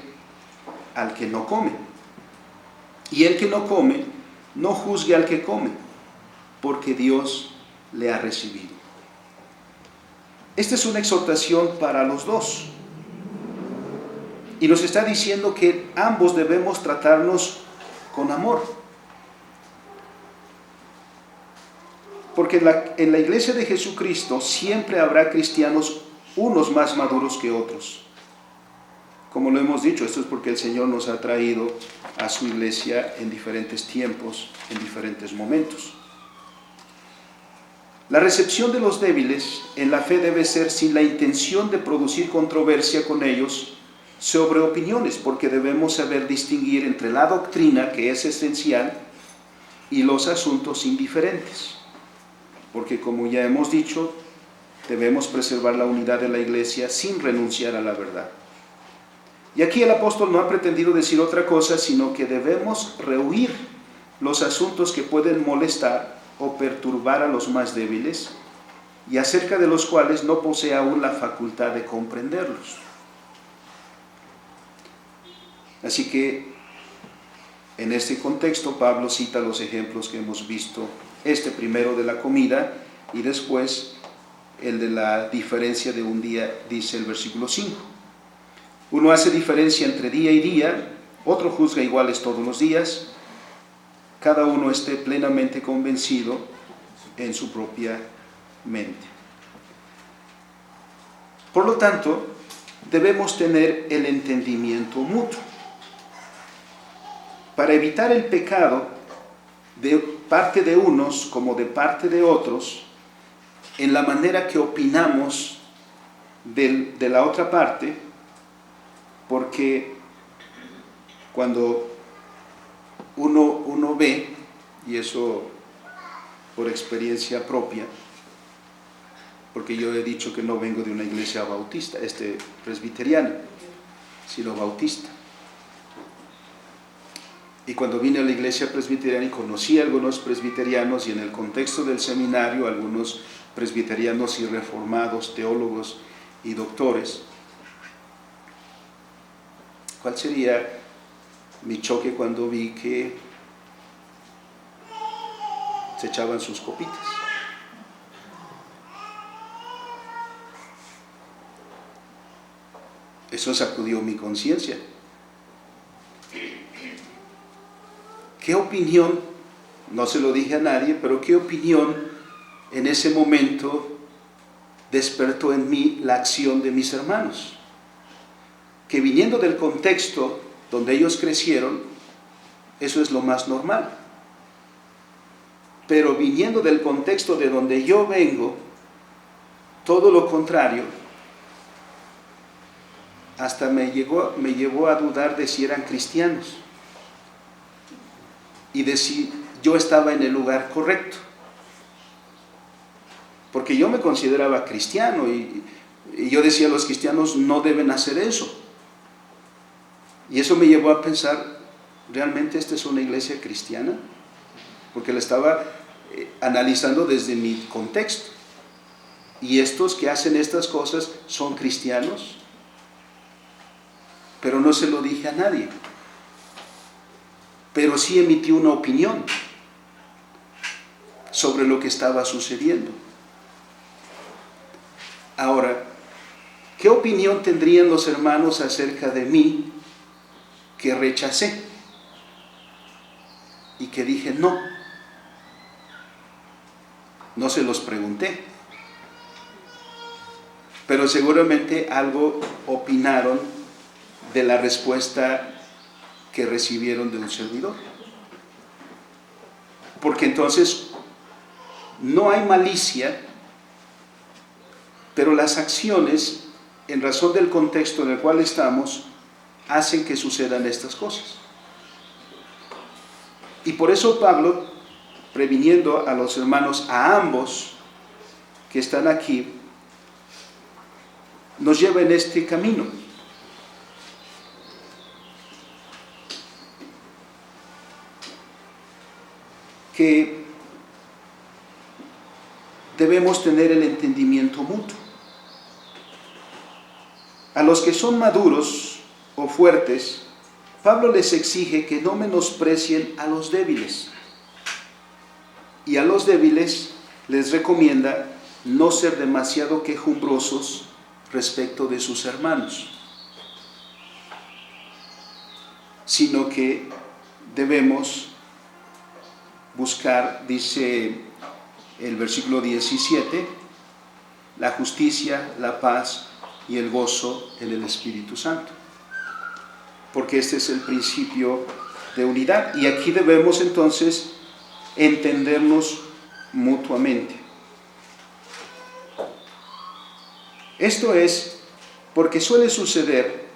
al que no come. Y el que no come, no juzgue al que come, porque Dios le ha recibido. Esta es una exhortación para los dos. Y nos está diciendo que ambos debemos tratarnos con amor. Porque en la iglesia de Jesucristo siempre habrá cristianos, unos más maduros que otros. Como lo hemos dicho, esto es porque el Señor nos ha traído a su iglesia en diferentes tiempos, en diferentes momentos. La recepción de los débiles en la fe debe ser sin la intención de producir controversia con ellos sobre opiniones, porque debemos saber distinguir entre la doctrina, que es esencial, y los asuntos indiferentes. Porque como ya hemos dicho, debemos preservar la unidad de la iglesia sin renunciar a la verdad. Y aquí el apóstol no ha pretendido decir otra cosa, sino que debemos rehuir los asuntos que pueden molestar o perturbar a los más débiles y acerca de los cuales no posee aún la facultad de comprenderlos. Así que En este contexto, Pablo cita los ejemplos que hemos visto, este primero de la comida y después el de la diferencia de un día, dice el versículo 5. Uno hace diferencia entre día y día, otro juzga iguales todos los días, cada uno esté plenamente convencido en su propia mente. Por lo tanto, debemos tener el entendimiento mutuo. Para evitar el pecado de parte de unos como de parte de otros, en la manera que opinamos de la otra parte, porque cuando uno ve, y eso por experiencia propia, porque yo he dicho que no vengo de una iglesia bautista, presbiteriana, sino bautista. Y cuando vine a la iglesia presbiteriana y conocí a algunos presbiterianos, y en el contexto del seminario, algunos presbiterianos y reformados, teólogos y doctores, ¿cuál sería mi choque cuando vi que se echaban sus copitas? Eso sacudió mi conciencia. ¿Qué opinión? No se lo dije a nadie, pero ¿qué opinión en ese momento despertó en mí la acción de mis hermanos? Que viniendo del contexto donde ellos crecieron, eso es lo más normal. Pero viniendo del contexto de donde yo vengo, todo lo contrario, hasta me llevó a dudar de si eran cristianos y de si yo estaba en el lugar correcto. Porque yo me consideraba cristiano y yo decía, los cristianos no deben hacer eso. Y eso me llevó a pensar, ¿realmente esta es una iglesia cristiana? Porque la estaba analizando desde mi contexto. ¿Y estos que hacen estas cosas son cristianos? Pero no se lo dije a nadie. Pero sí emití una opinión sobre lo que estaba sucediendo. Ahora, ¿qué opinión tendrían los hermanos acerca de mí que rechacé y que dije no? No se los pregunté, pero seguramente algo opinaron de la respuesta que recibieron de un servidor. Porque entonces no hay malicia, pero las acciones, en razón del contexto en el cual estamos, hacen que sucedan estas cosas. Y por eso Pablo, previniendo a los hermanos, a ambos que están aquí, nos lleva en este camino. Que debemos tener el entendimiento mutuo. A los que son maduros o fuertes, Pablo les exige que no menosprecien a los débiles. Y a los débiles les recomienda no ser demasiado quejumbrosos respecto de sus hermanos, sino que debemos buscar, dice el versículo 17, la justicia, la paz y el gozo en el Espíritu Santo. Porque este es el principio de unidad. Y aquí debemos entonces entendernos mutuamente. Esto es porque suele suceder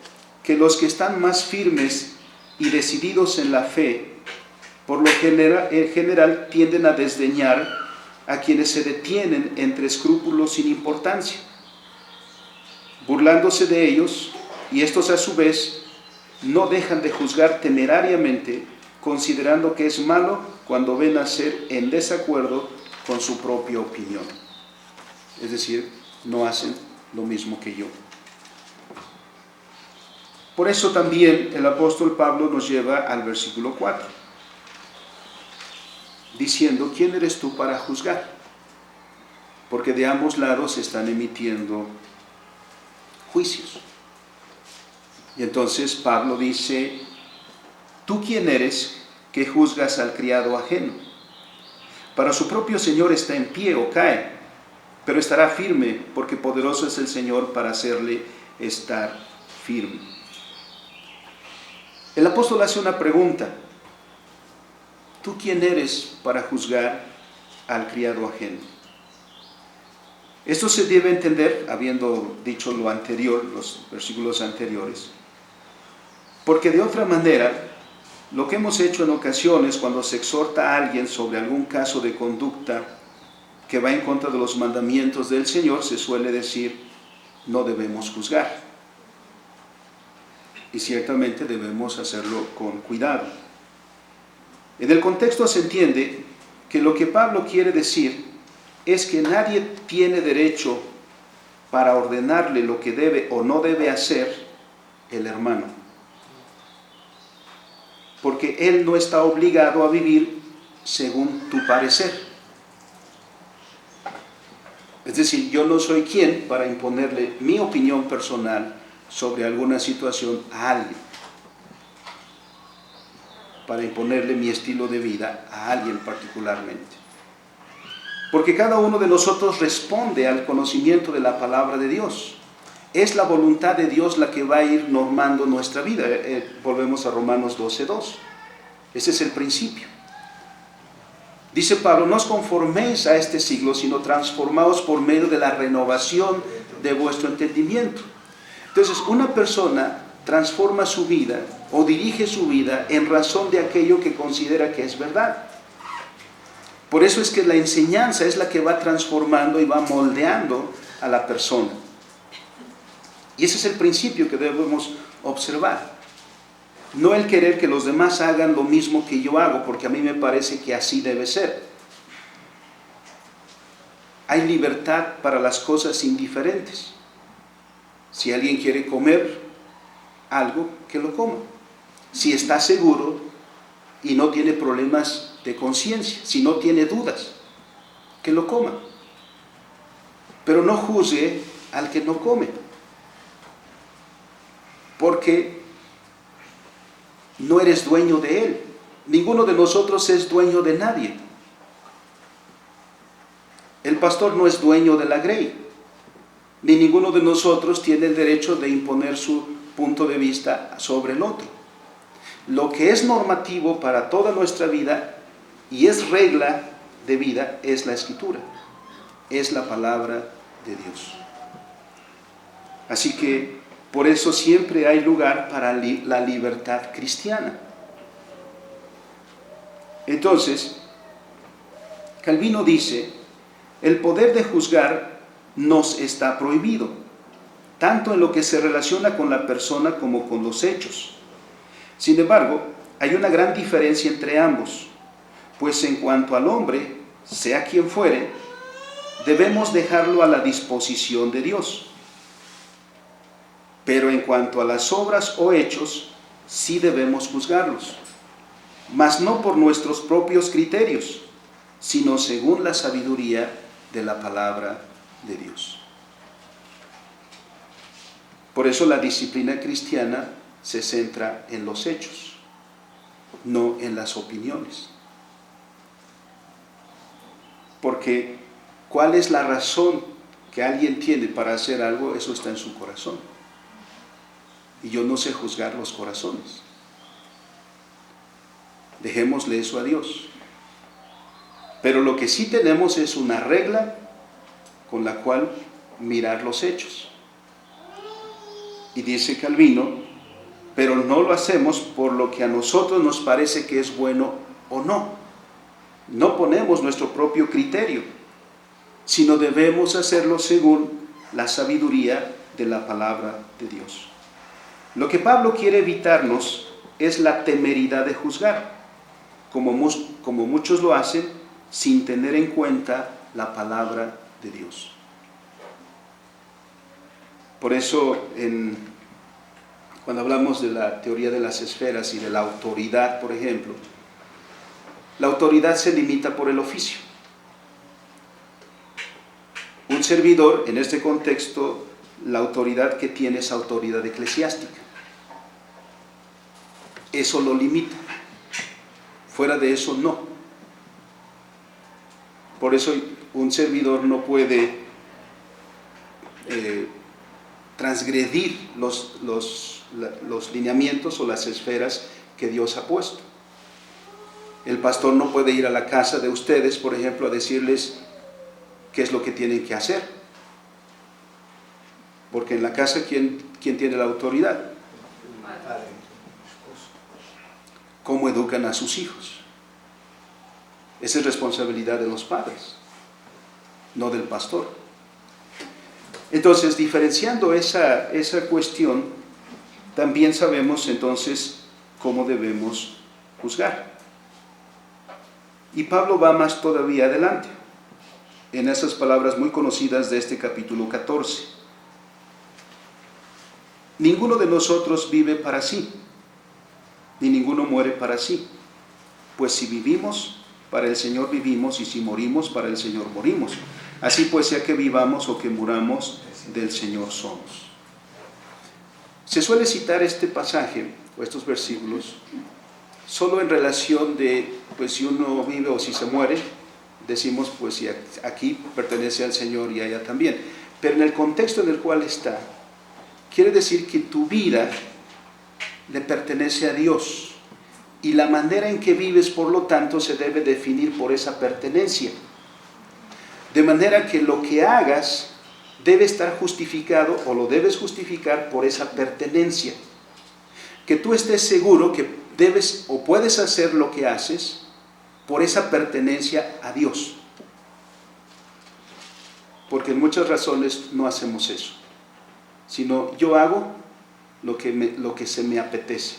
que los que están más firmes y decididos en la fe, por lo general tienden a desdeñar a quienes se detienen entre escrúpulos sin importancia, burlándose de ellos, y estos a su vez no dejan de juzgar temerariamente, considerando que es malo cuando ven nacer en desacuerdo con su propia opinión. Es decir, no hacen lo mismo que yo. Por eso también el apóstol Pablo nos lleva al versículo 4, diciendo: ¿quién eres tú para juzgar? Porque de ambos lados se están emitiendo juicios. Y entonces Pablo dice: ¿tú quién eres que juzgas al criado ajeno? Para su propio Señor está en pie o cae, pero estará firme, porque poderoso es el Señor para hacerle estar firme. El apóstol hace una pregunta: ¿tú quién eres para juzgar al criado ajeno? Esto se debe entender, habiendo dicho lo anterior, los versículos anteriores, porque de otra manera, lo que hemos hecho en ocasiones cuando se exhorta a alguien sobre algún caso de conducta que va en contra de los mandamientos del Señor, se suele decir: no debemos juzgar. Y ciertamente debemos hacerlo con cuidado. En el contexto se entiende que lo que Pablo quiere decir es que nadie tiene derecho para ordenarle lo que debe o no debe hacer el hermano, porque él no está obligado a vivir según tu parecer. Es decir, yo no soy quien para imponerle mi opinión personal sobre alguna situación a alguien, para imponerle mi estilo de vida a alguien particularmente. Porque cada uno de nosotros responde al conocimiento de la palabra de Dios. Es la voluntad de Dios la que va a ir normando nuestra vida. Volvemos a Romanos 12:2. Ese es el principio. Dice Pablo: no os conforméis a este siglo, sino transformaos por medio de la renovación de vuestro entendimiento. Entonces, una persona transforma su vida o dirige su vida en razón de aquello que considera que es verdad. Por eso es que la enseñanza es la que va transformando y va moldeando a la persona. Y ese es el principio que debemos observar. No el querer que los demás hagan lo mismo que yo hago, porque a mí me parece que así debe ser. Hay libertad para las cosas indiferentes. Si alguien quiere comer algo, que lo coma. Si está seguro y no tiene problemas de conciencia, si no tiene dudas, que lo coma. Pero no juzgue al que no come, porque no eres dueño de él. Ninguno de nosotros es dueño de nadie. El pastor no es dueño de la grey, ni ninguno de nosotros tiene el derecho de imponer su punto de vista sobre el otro. Lo que es normativo para toda nuestra vida y es regla de vida es la Escritura, es la palabra de Dios. Así que por eso siempre hay lugar para la libertad cristiana. Entonces, Calvino dice: el poder de juzgar nos está prohibido, tanto en lo que se relaciona con la persona como con los hechos. Sin embargo, hay una gran diferencia entre ambos, pues en cuanto al hombre, sea quien fuere, debemos dejarlo a la disposición de Dios. Pero en cuanto a las obras o hechos, sí debemos juzgarlos, mas no por nuestros propios criterios, sino según la sabiduría de la palabra de Dios. Por eso la disciplina cristiana se centra en los hechos, no en las opiniones. Porque ¿cuál es la razón que alguien tiene para hacer algo? Eso está en su corazón. Y yo no sé juzgar los corazones. Dejémosle eso a Dios. Pero lo que sí tenemos es una regla con la cual mirar los hechos. Y dice Calvino: pero no lo hacemos por lo que a nosotros nos parece que es bueno o no. No ponemos nuestro propio criterio, sino debemos hacerlo según la sabiduría de la palabra de Dios. Lo que Pablo quiere evitarnos es la temeridad de juzgar, como muchos lo hacen sin tener en cuenta la palabra de Dios. Por eso en cuando hablamos de la teoría de las esferas y de la autoridad, por ejemplo, la autoridad se limita por el oficio. Un servidor, en este contexto, la autoridad que tiene es autoridad eclesiástica. Eso lo limita. Fuera de eso, no. Por eso un servidor no puede transgredir los lineamientos o las esferas que Dios ha puesto. El pastor no puede ir a la casa de ustedes, por ejemplo, a decirles qué es lo que tienen que hacer. Porque en la casa, ¿quién tiene la autoridad? ¿Cómo educan a sus hijos? Esa es responsabilidad de los padres, no del pastor. Entonces, diferenciando esa cuestión, también sabemos entonces cómo debemos juzgar. Y Pablo va más todavía adelante, en esas palabras muy conocidas de este capítulo 14. Ninguno de nosotros vive para sí, ni ninguno muere para sí. Pues si vivimos, para el Señor vivimos, y si morimos, para el Señor morimos. Así pues, sea que vivamos o que muramos, del Señor somos. Se suele citar este pasaje, o estos versículos, solo en relación de, pues si uno vive o si se muere, decimos, pues si aquí pertenece al Señor y allá también. Pero en el contexto en el cual está, quiere decir que tu vida le pertenece a Dios. Y la manera en que vives, por lo tanto, se debe definir por esa pertenencia. De manera que lo que hagas debe estar justificado o lo debes justificar por esa pertenencia. Que tú estés seguro que debes o puedes hacer lo que haces por esa pertenencia a Dios. Porque en muchas razones no hacemos eso. Sino yo hago lo que se me apetece.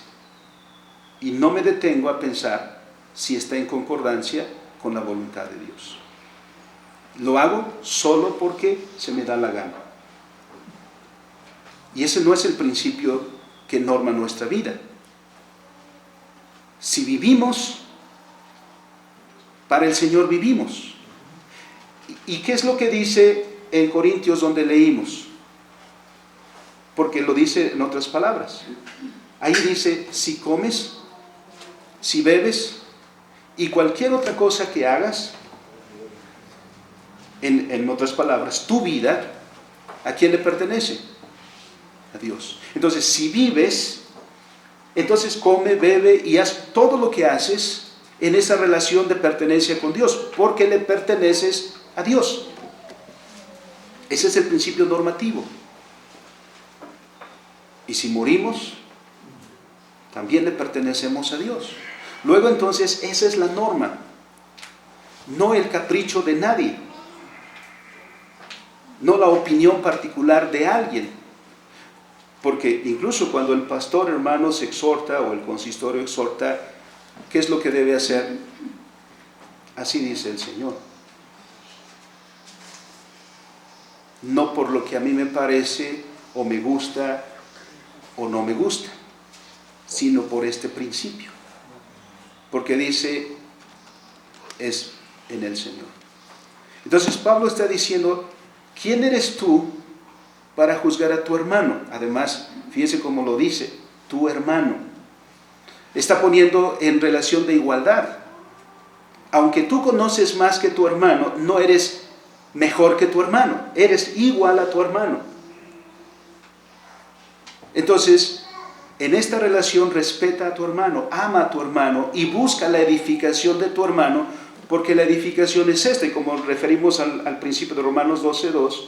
Y no me detengo a pensar si está en concordancia con la voluntad de Dios. Lo hago solo porque se me da la gana. Y ese no es el principio que norma nuestra vida. Si vivimos, para el Señor vivimos. ¿Y qué es lo que dice en Corintios donde leímos? Porque lo dice en otras palabras. Ahí dice, si comes, si bebes y cualquier otra cosa que hagas, en otras palabras, tu vida, ¿a quién le pertenece? A Dios. Entonces, si vives, entonces come, bebe y haz todo lo que haces en esa relación de pertenencia con Dios, porque le perteneces a Dios. Ese es el principio normativo. Y si morimos, también le pertenecemos a Dios. Luego entonces, esa es la norma, no el capricho de nadie, no la opinión particular de alguien. Porque incluso cuando el pastor, hermanos, exhorta o el consistorio exhorta, ¿qué es lo que debe hacer? Así dice el Señor. No por lo que a mí me parece o me gusta o no me gusta, sino por este principio. Porque dice, es en el Señor. Entonces Pablo está diciendo, ¿quién eres tú para juzgar a tu hermano? Además, fíjese cómo lo dice, tu hermano. Está poniendo en relación de igualdad. Aunque tú conoces más que tu hermano, no eres mejor que tu hermano, eres igual a tu hermano. Entonces, en esta relación respeta a tu hermano, ama a tu hermano y busca la edificación de tu hermano, porque la edificación es esta, y como referimos al principio de Romanos 12:2,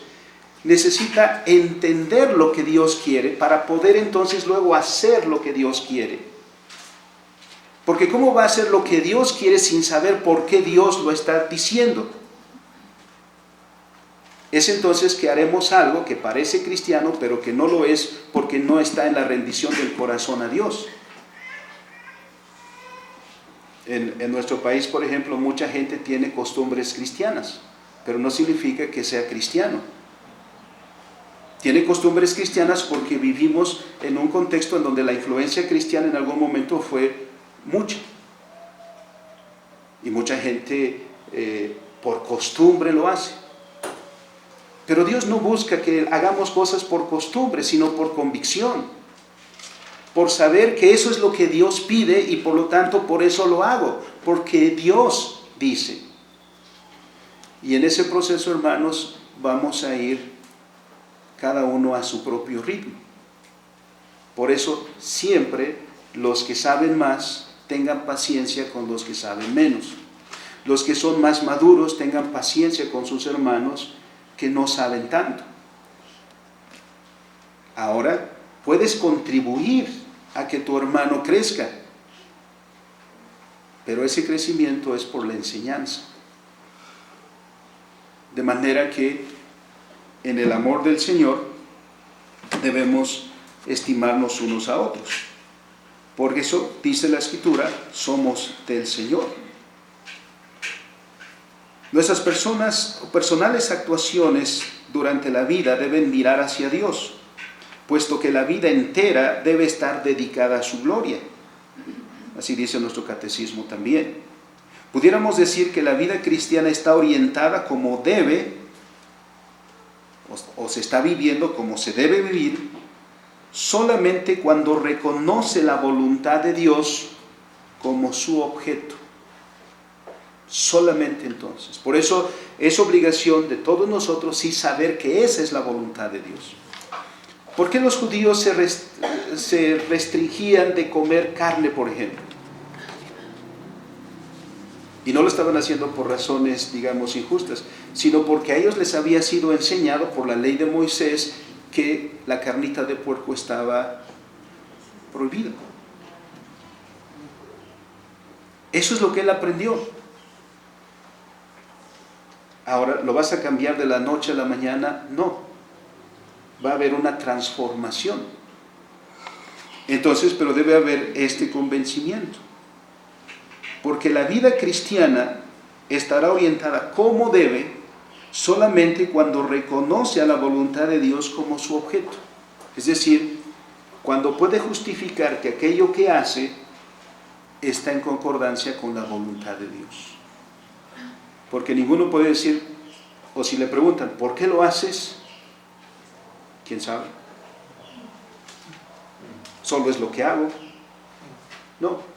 necesita entender lo que Dios quiere para poder entonces luego hacer lo que Dios quiere. Porque ¿cómo va a hacer lo que Dios quiere sin saber por qué Dios lo está diciendo? Es entonces que haremos algo que parece cristiano, pero que no lo es porque no está en la rendición del corazón a Dios. En nuestro país, por ejemplo, mucha gente tiene costumbres cristianas, pero no significa que sea cristiano. Tiene costumbres cristianas porque vivimos en un contexto en donde la influencia cristiana en algún momento fue mucha. Y mucha gente por costumbre lo hace. Pero Dios no busca que hagamos cosas por costumbre, sino por convicción. Por saber que eso es lo que Dios pide y por lo tanto por eso lo hago. Porque Dios dice. Y en ese proceso, hermanos, vamos a ir cada uno a su propio ritmo. Por eso siempre los que saben más tengan paciencia con los que saben menos. Los que son más maduros tengan paciencia con sus hermanos que no saben tanto. Ahora, puedes contribuir a que tu hermano crezca, pero ese crecimiento es por la enseñanza. De manera que en el amor del Señor debemos estimarnos unos a otros. Por eso dice la Escritura, somos del Señor. Nuestras personales actuaciones durante la vida deben mirar hacia Dios, puesto que la vida entera debe estar dedicada a su gloria. Así dice nuestro catecismo también. Pudiéramos decir que la vida cristiana está orientada como debe, o se está viviendo como se debe vivir, solamente cuando reconoce la voluntad de Dios como su objeto. Solamente entonces. Por eso es obligación de todos nosotros sí saber que esa es la voluntad de Dios. ¿Por qué los judíos se restringían de comer carne, por ejemplo? Y no lo estaban haciendo por razones, digamos, injustas, sino porque a ellos les había sido enseñado por la ley de Moisés que la carnita de puerco estaba prohibida. Eso es lo que él aprendió. Ahora, ¿lo vas a cambiar de la noche a la mañana? No. Va a haber una transformación. Entonces, pero debe haber este convencimiento. Porque la vida cristiana estará orientada como debe solamente cuando reconoce a la voluntad de Dios como su objeto. Es decir, cuando puede justificar que aquello que hace está en concordancia con la voluntad de Dios. Porque ninguno puede decir, o si le preguntan, ¿por qué lo haces? ¿Quién sabe? Solo es lo que hago. No.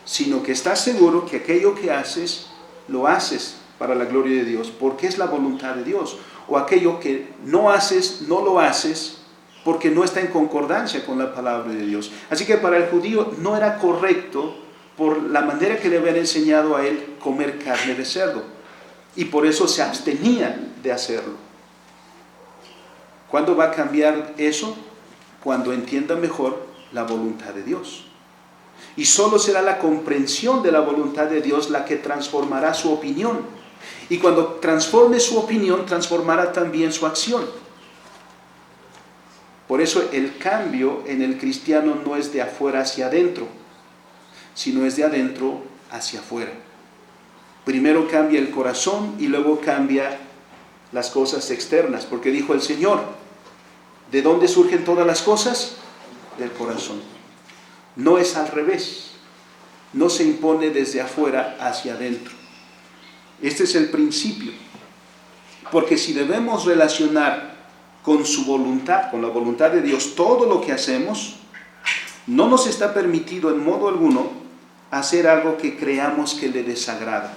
Sino que estás seguro que aquello que haces, lo haces para la gloria de Dios, porque es la voluntad de Dios. O aquello que no haces, no lo haces, porque no está en concordancia con la palabra de Dios. Así que para el judío no era correcto, por la manera que le habían enseñado a él, comer carne de cerdo. Y por eso se abstenía de hacerlo. ¿Cuándo va a cambiar eso? Cuando entienda mejor la voluntad de Dios. Y solo será la comprensión de la voluntad de Dios la que transformará su opinión. Y cuando transforme su opinión, transformará también su acción. Por eso el cambio en el cristiano no es de afuera hacia adentro, sino es de adentro hacia afuera. Primero cambia el corazón y luego cambia las cosas externas. Porque dijo el Señor, ¿de dónde surgen todas las cosas? Del corazón. No es al revés, no se impone desde afuera hacia adentro. Este es el principio, porque si debemos relacionar con su voluntad, con la voluntad de Dios, todo lo que hacemos, no nos está permitido en modo alguno hacer algo que creamos que le desagrada.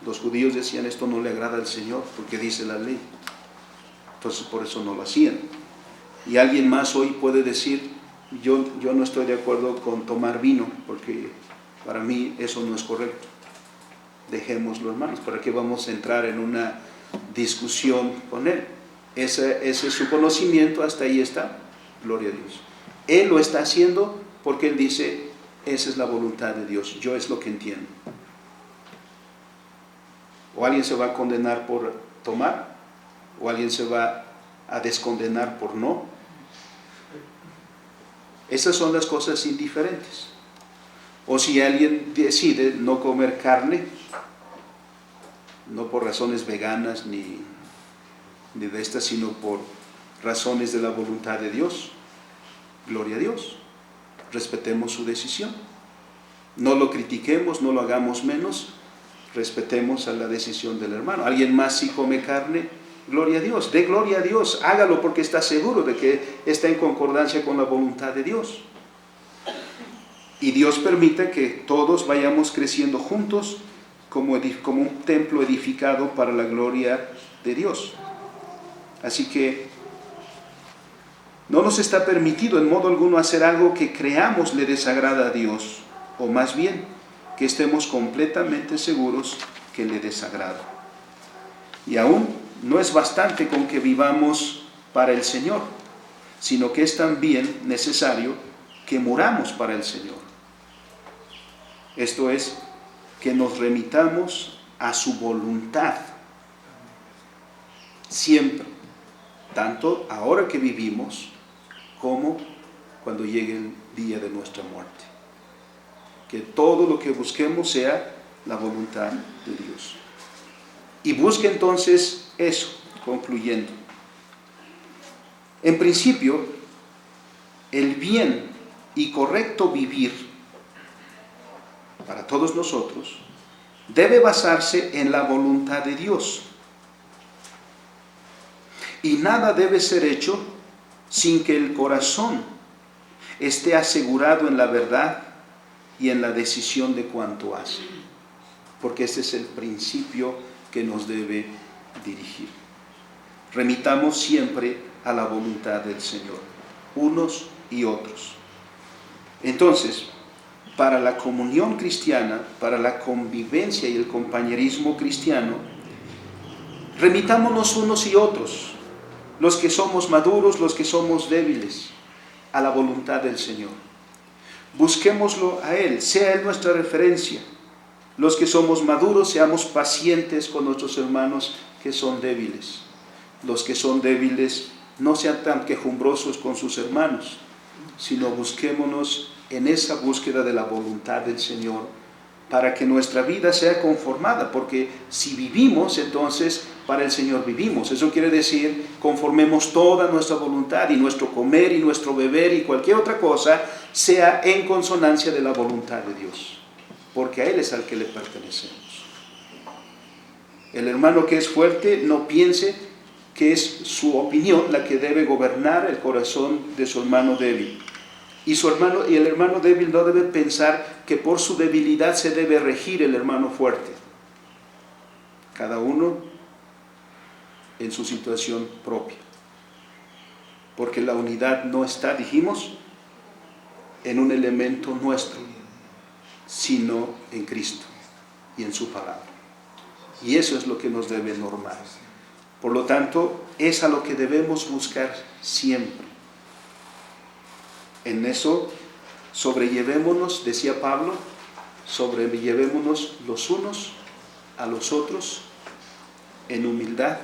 Los judíos decían, esto no le agrada al Señor, porque dice la ley. Entonces por eso no lo hacían. Y alguien más hoy puede decir, yo no estoy de acuerdo con tomar vino, porque para mí eso no es correcto. Dejémoslo, hermanos, ¿para qué vamos a entrar en una discusión con él? Ese es su conocimiento, hasta ahí está, gloria a Dios. Él lo está haciendo porque él dice, esa es la voluntad de Dios, yo es lo que entiendo. O alguien se va a condenar por tomar, o alguien se va a descondenar por no. Esas son las cosas indiferentes. O si alguien decide no comer carne, no por razones veganas ni de estas, sino por razones de la voluntad de Dios, gloria a Dios. Respetemos su decisión. No lo critiquemos, no lo hagamos menos, respetemos a la decisión del hermano. Alguien más si come carne, gloria a Dios, dé gloria a Dios, hágalo porque está seguro de que está en concordancia con la voluntad de Dios. Y Dios permite que todos vayamos creciendo juntos como un templo edificado para la gloria de Dios. Así que no nos está permitido en modo alguno hacer algo que creamos le desagrada a Dios, o más bien, que estemos completamente seguros que le desagrada. Y aún no es bastante con que vivamos para el Señor, sino que es también necesario que muramos para el Señor. Esto es, que nos remitamos a su voluntad, siempre, tanto ahora que vivimos, como cuando llegue el día de nuestra muerte. Que todo lo que busquemos sea la voluntad de Dios. Y busque entonces eso, concluyendo. En principio, el bien y correcto vivir para todos nosotros debe basarse en la voluntad de Dios. Y nada debe ser hecho sin que el corazón esté asegurado en la verdad y en la decisión de cuanto hace, porque ese es el principio que nos debe dirigir. Remitamos siempre a la voluntad del Señor, unos y otros. Entonces, para la comunión cristiana, para la convivencia y el compañerismo cristiano, remitámonos unos y otros, los que somos maduros, los que somos débiles, a la voluntad del Señor. Busquémoslo a Él, sea Él nuestra referencia. Los que somos maduros, seamos pacientes con nuestros hermanos que son débiles. Los que son débiles, no sean tan quejumbrosos con sus hermanos, sino busquémonos en esa búsqueda de la voluntad del Señor, para que nuestra vida sea conformada, porque si vivimos, entonces para el Señor vivimos. Eso quiere decir, conformemos toda nuestra voluntad y nuestro comer y nuestro beber y cualquier otra cosa sea en consonancia de la voluntad de Dios, porque a Él es al que le pertenecemos. El hermano que es fuerte no piense que es su opinión la que debe gobernar el corazón de su hermano débil. Y el hermano débil no debe pensar que por su debilidad se debe regir el hermano fuerte. Cada uno en su situación propia. Porque la unidad no está, dijimos, en un elemento nuestro, sino en Cristo y en su palabra. Y eso es lo que nos debe normar. Por lo tanto, es a lo que debemos buscar siempre. En eso, sobrellevémonos, decía Pablo, sobrellevémonos los unos a los otros en humildad,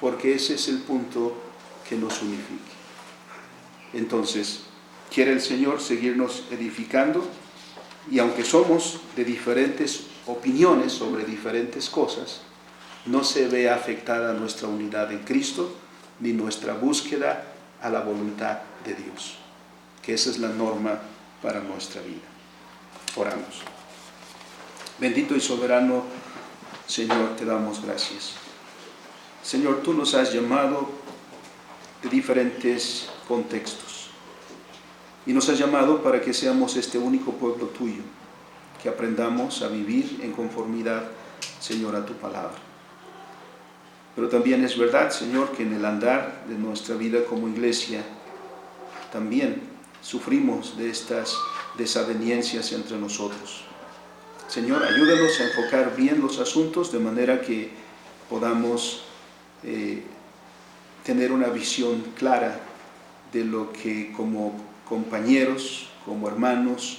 porque ese es el punto que nos unifique. Entonces, quiere el Señor seguirnos edificando, y aunque somos de diferentes opiniones sobre diferentes cosas, no se ve afectada nuestra unidad en Cristo, ni nuestra búsqueda a la voluntad de Dios, que esa es la norma para nuestra vida. Oramos. Bendito y soberano Señor, te damos gracias. Señor, tú nos has llamado de diferentes contextos y nos has llamado para que seamos este único pueblo tuyo, que aprendamos a vivir en conformidad, Señor, a tu palabra. Pero también es verdad, Señor, que en el andar de nuestra vida como iglesia también sufrimos de estas desavenencias entre nosotros. Señor, ayúdanos a enfocar bien los asuntos de manera que podamos tener una visión clara de lo que como compañeros, como hermanos,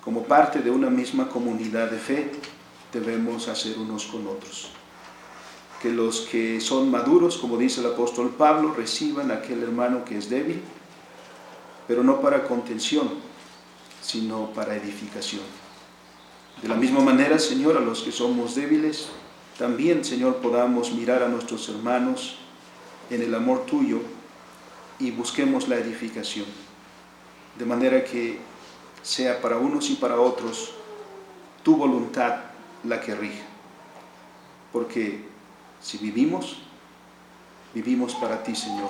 como parte de una misma comunidad de fe, debemos hacer unos con otros. Que los que son maduros, como dice el apóstol Pablo, reciban a aquel hermano que es débil, pero no para contención, sino para edificación. De la misma manera, Señor, a los que somos débiles, también, Señor, podamos mirar a nuestros hermanos en el amor tuyo y busquemos la edificación, de manera que sea para unos y para otros tu voluntad la que rija. Porque si vivimos para ti, Señor,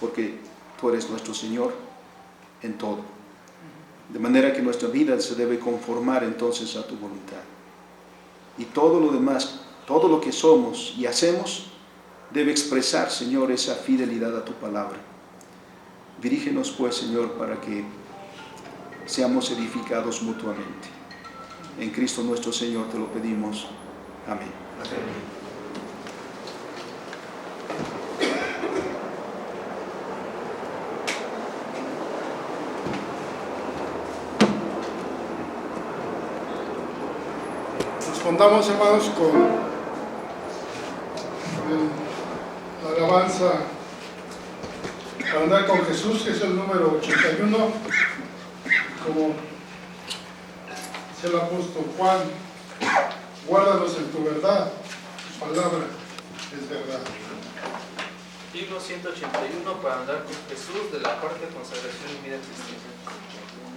porque tú eres nuestro Señor en todo. De manera que nuestra vida se debe conformar entonces a tu voluntad. Y todo lo demás, todo lo que somos y hacemos, debe expresar, Señor, esa fidelidad a tu palabra. Dirígenos pues, Señor, para que seamos edificados mutuamente. En Cristo nuestro Señor te lo pedimos. Amén. Respondamos, hermanos, con la alabanza para andar con Jesús, que es el número 81, como dice el apóstol Juan: guárdanos en tu verdad, tu palabra es verdad. Himno 181 para andar con Jesús, de la parte de consagración y vida cristiana.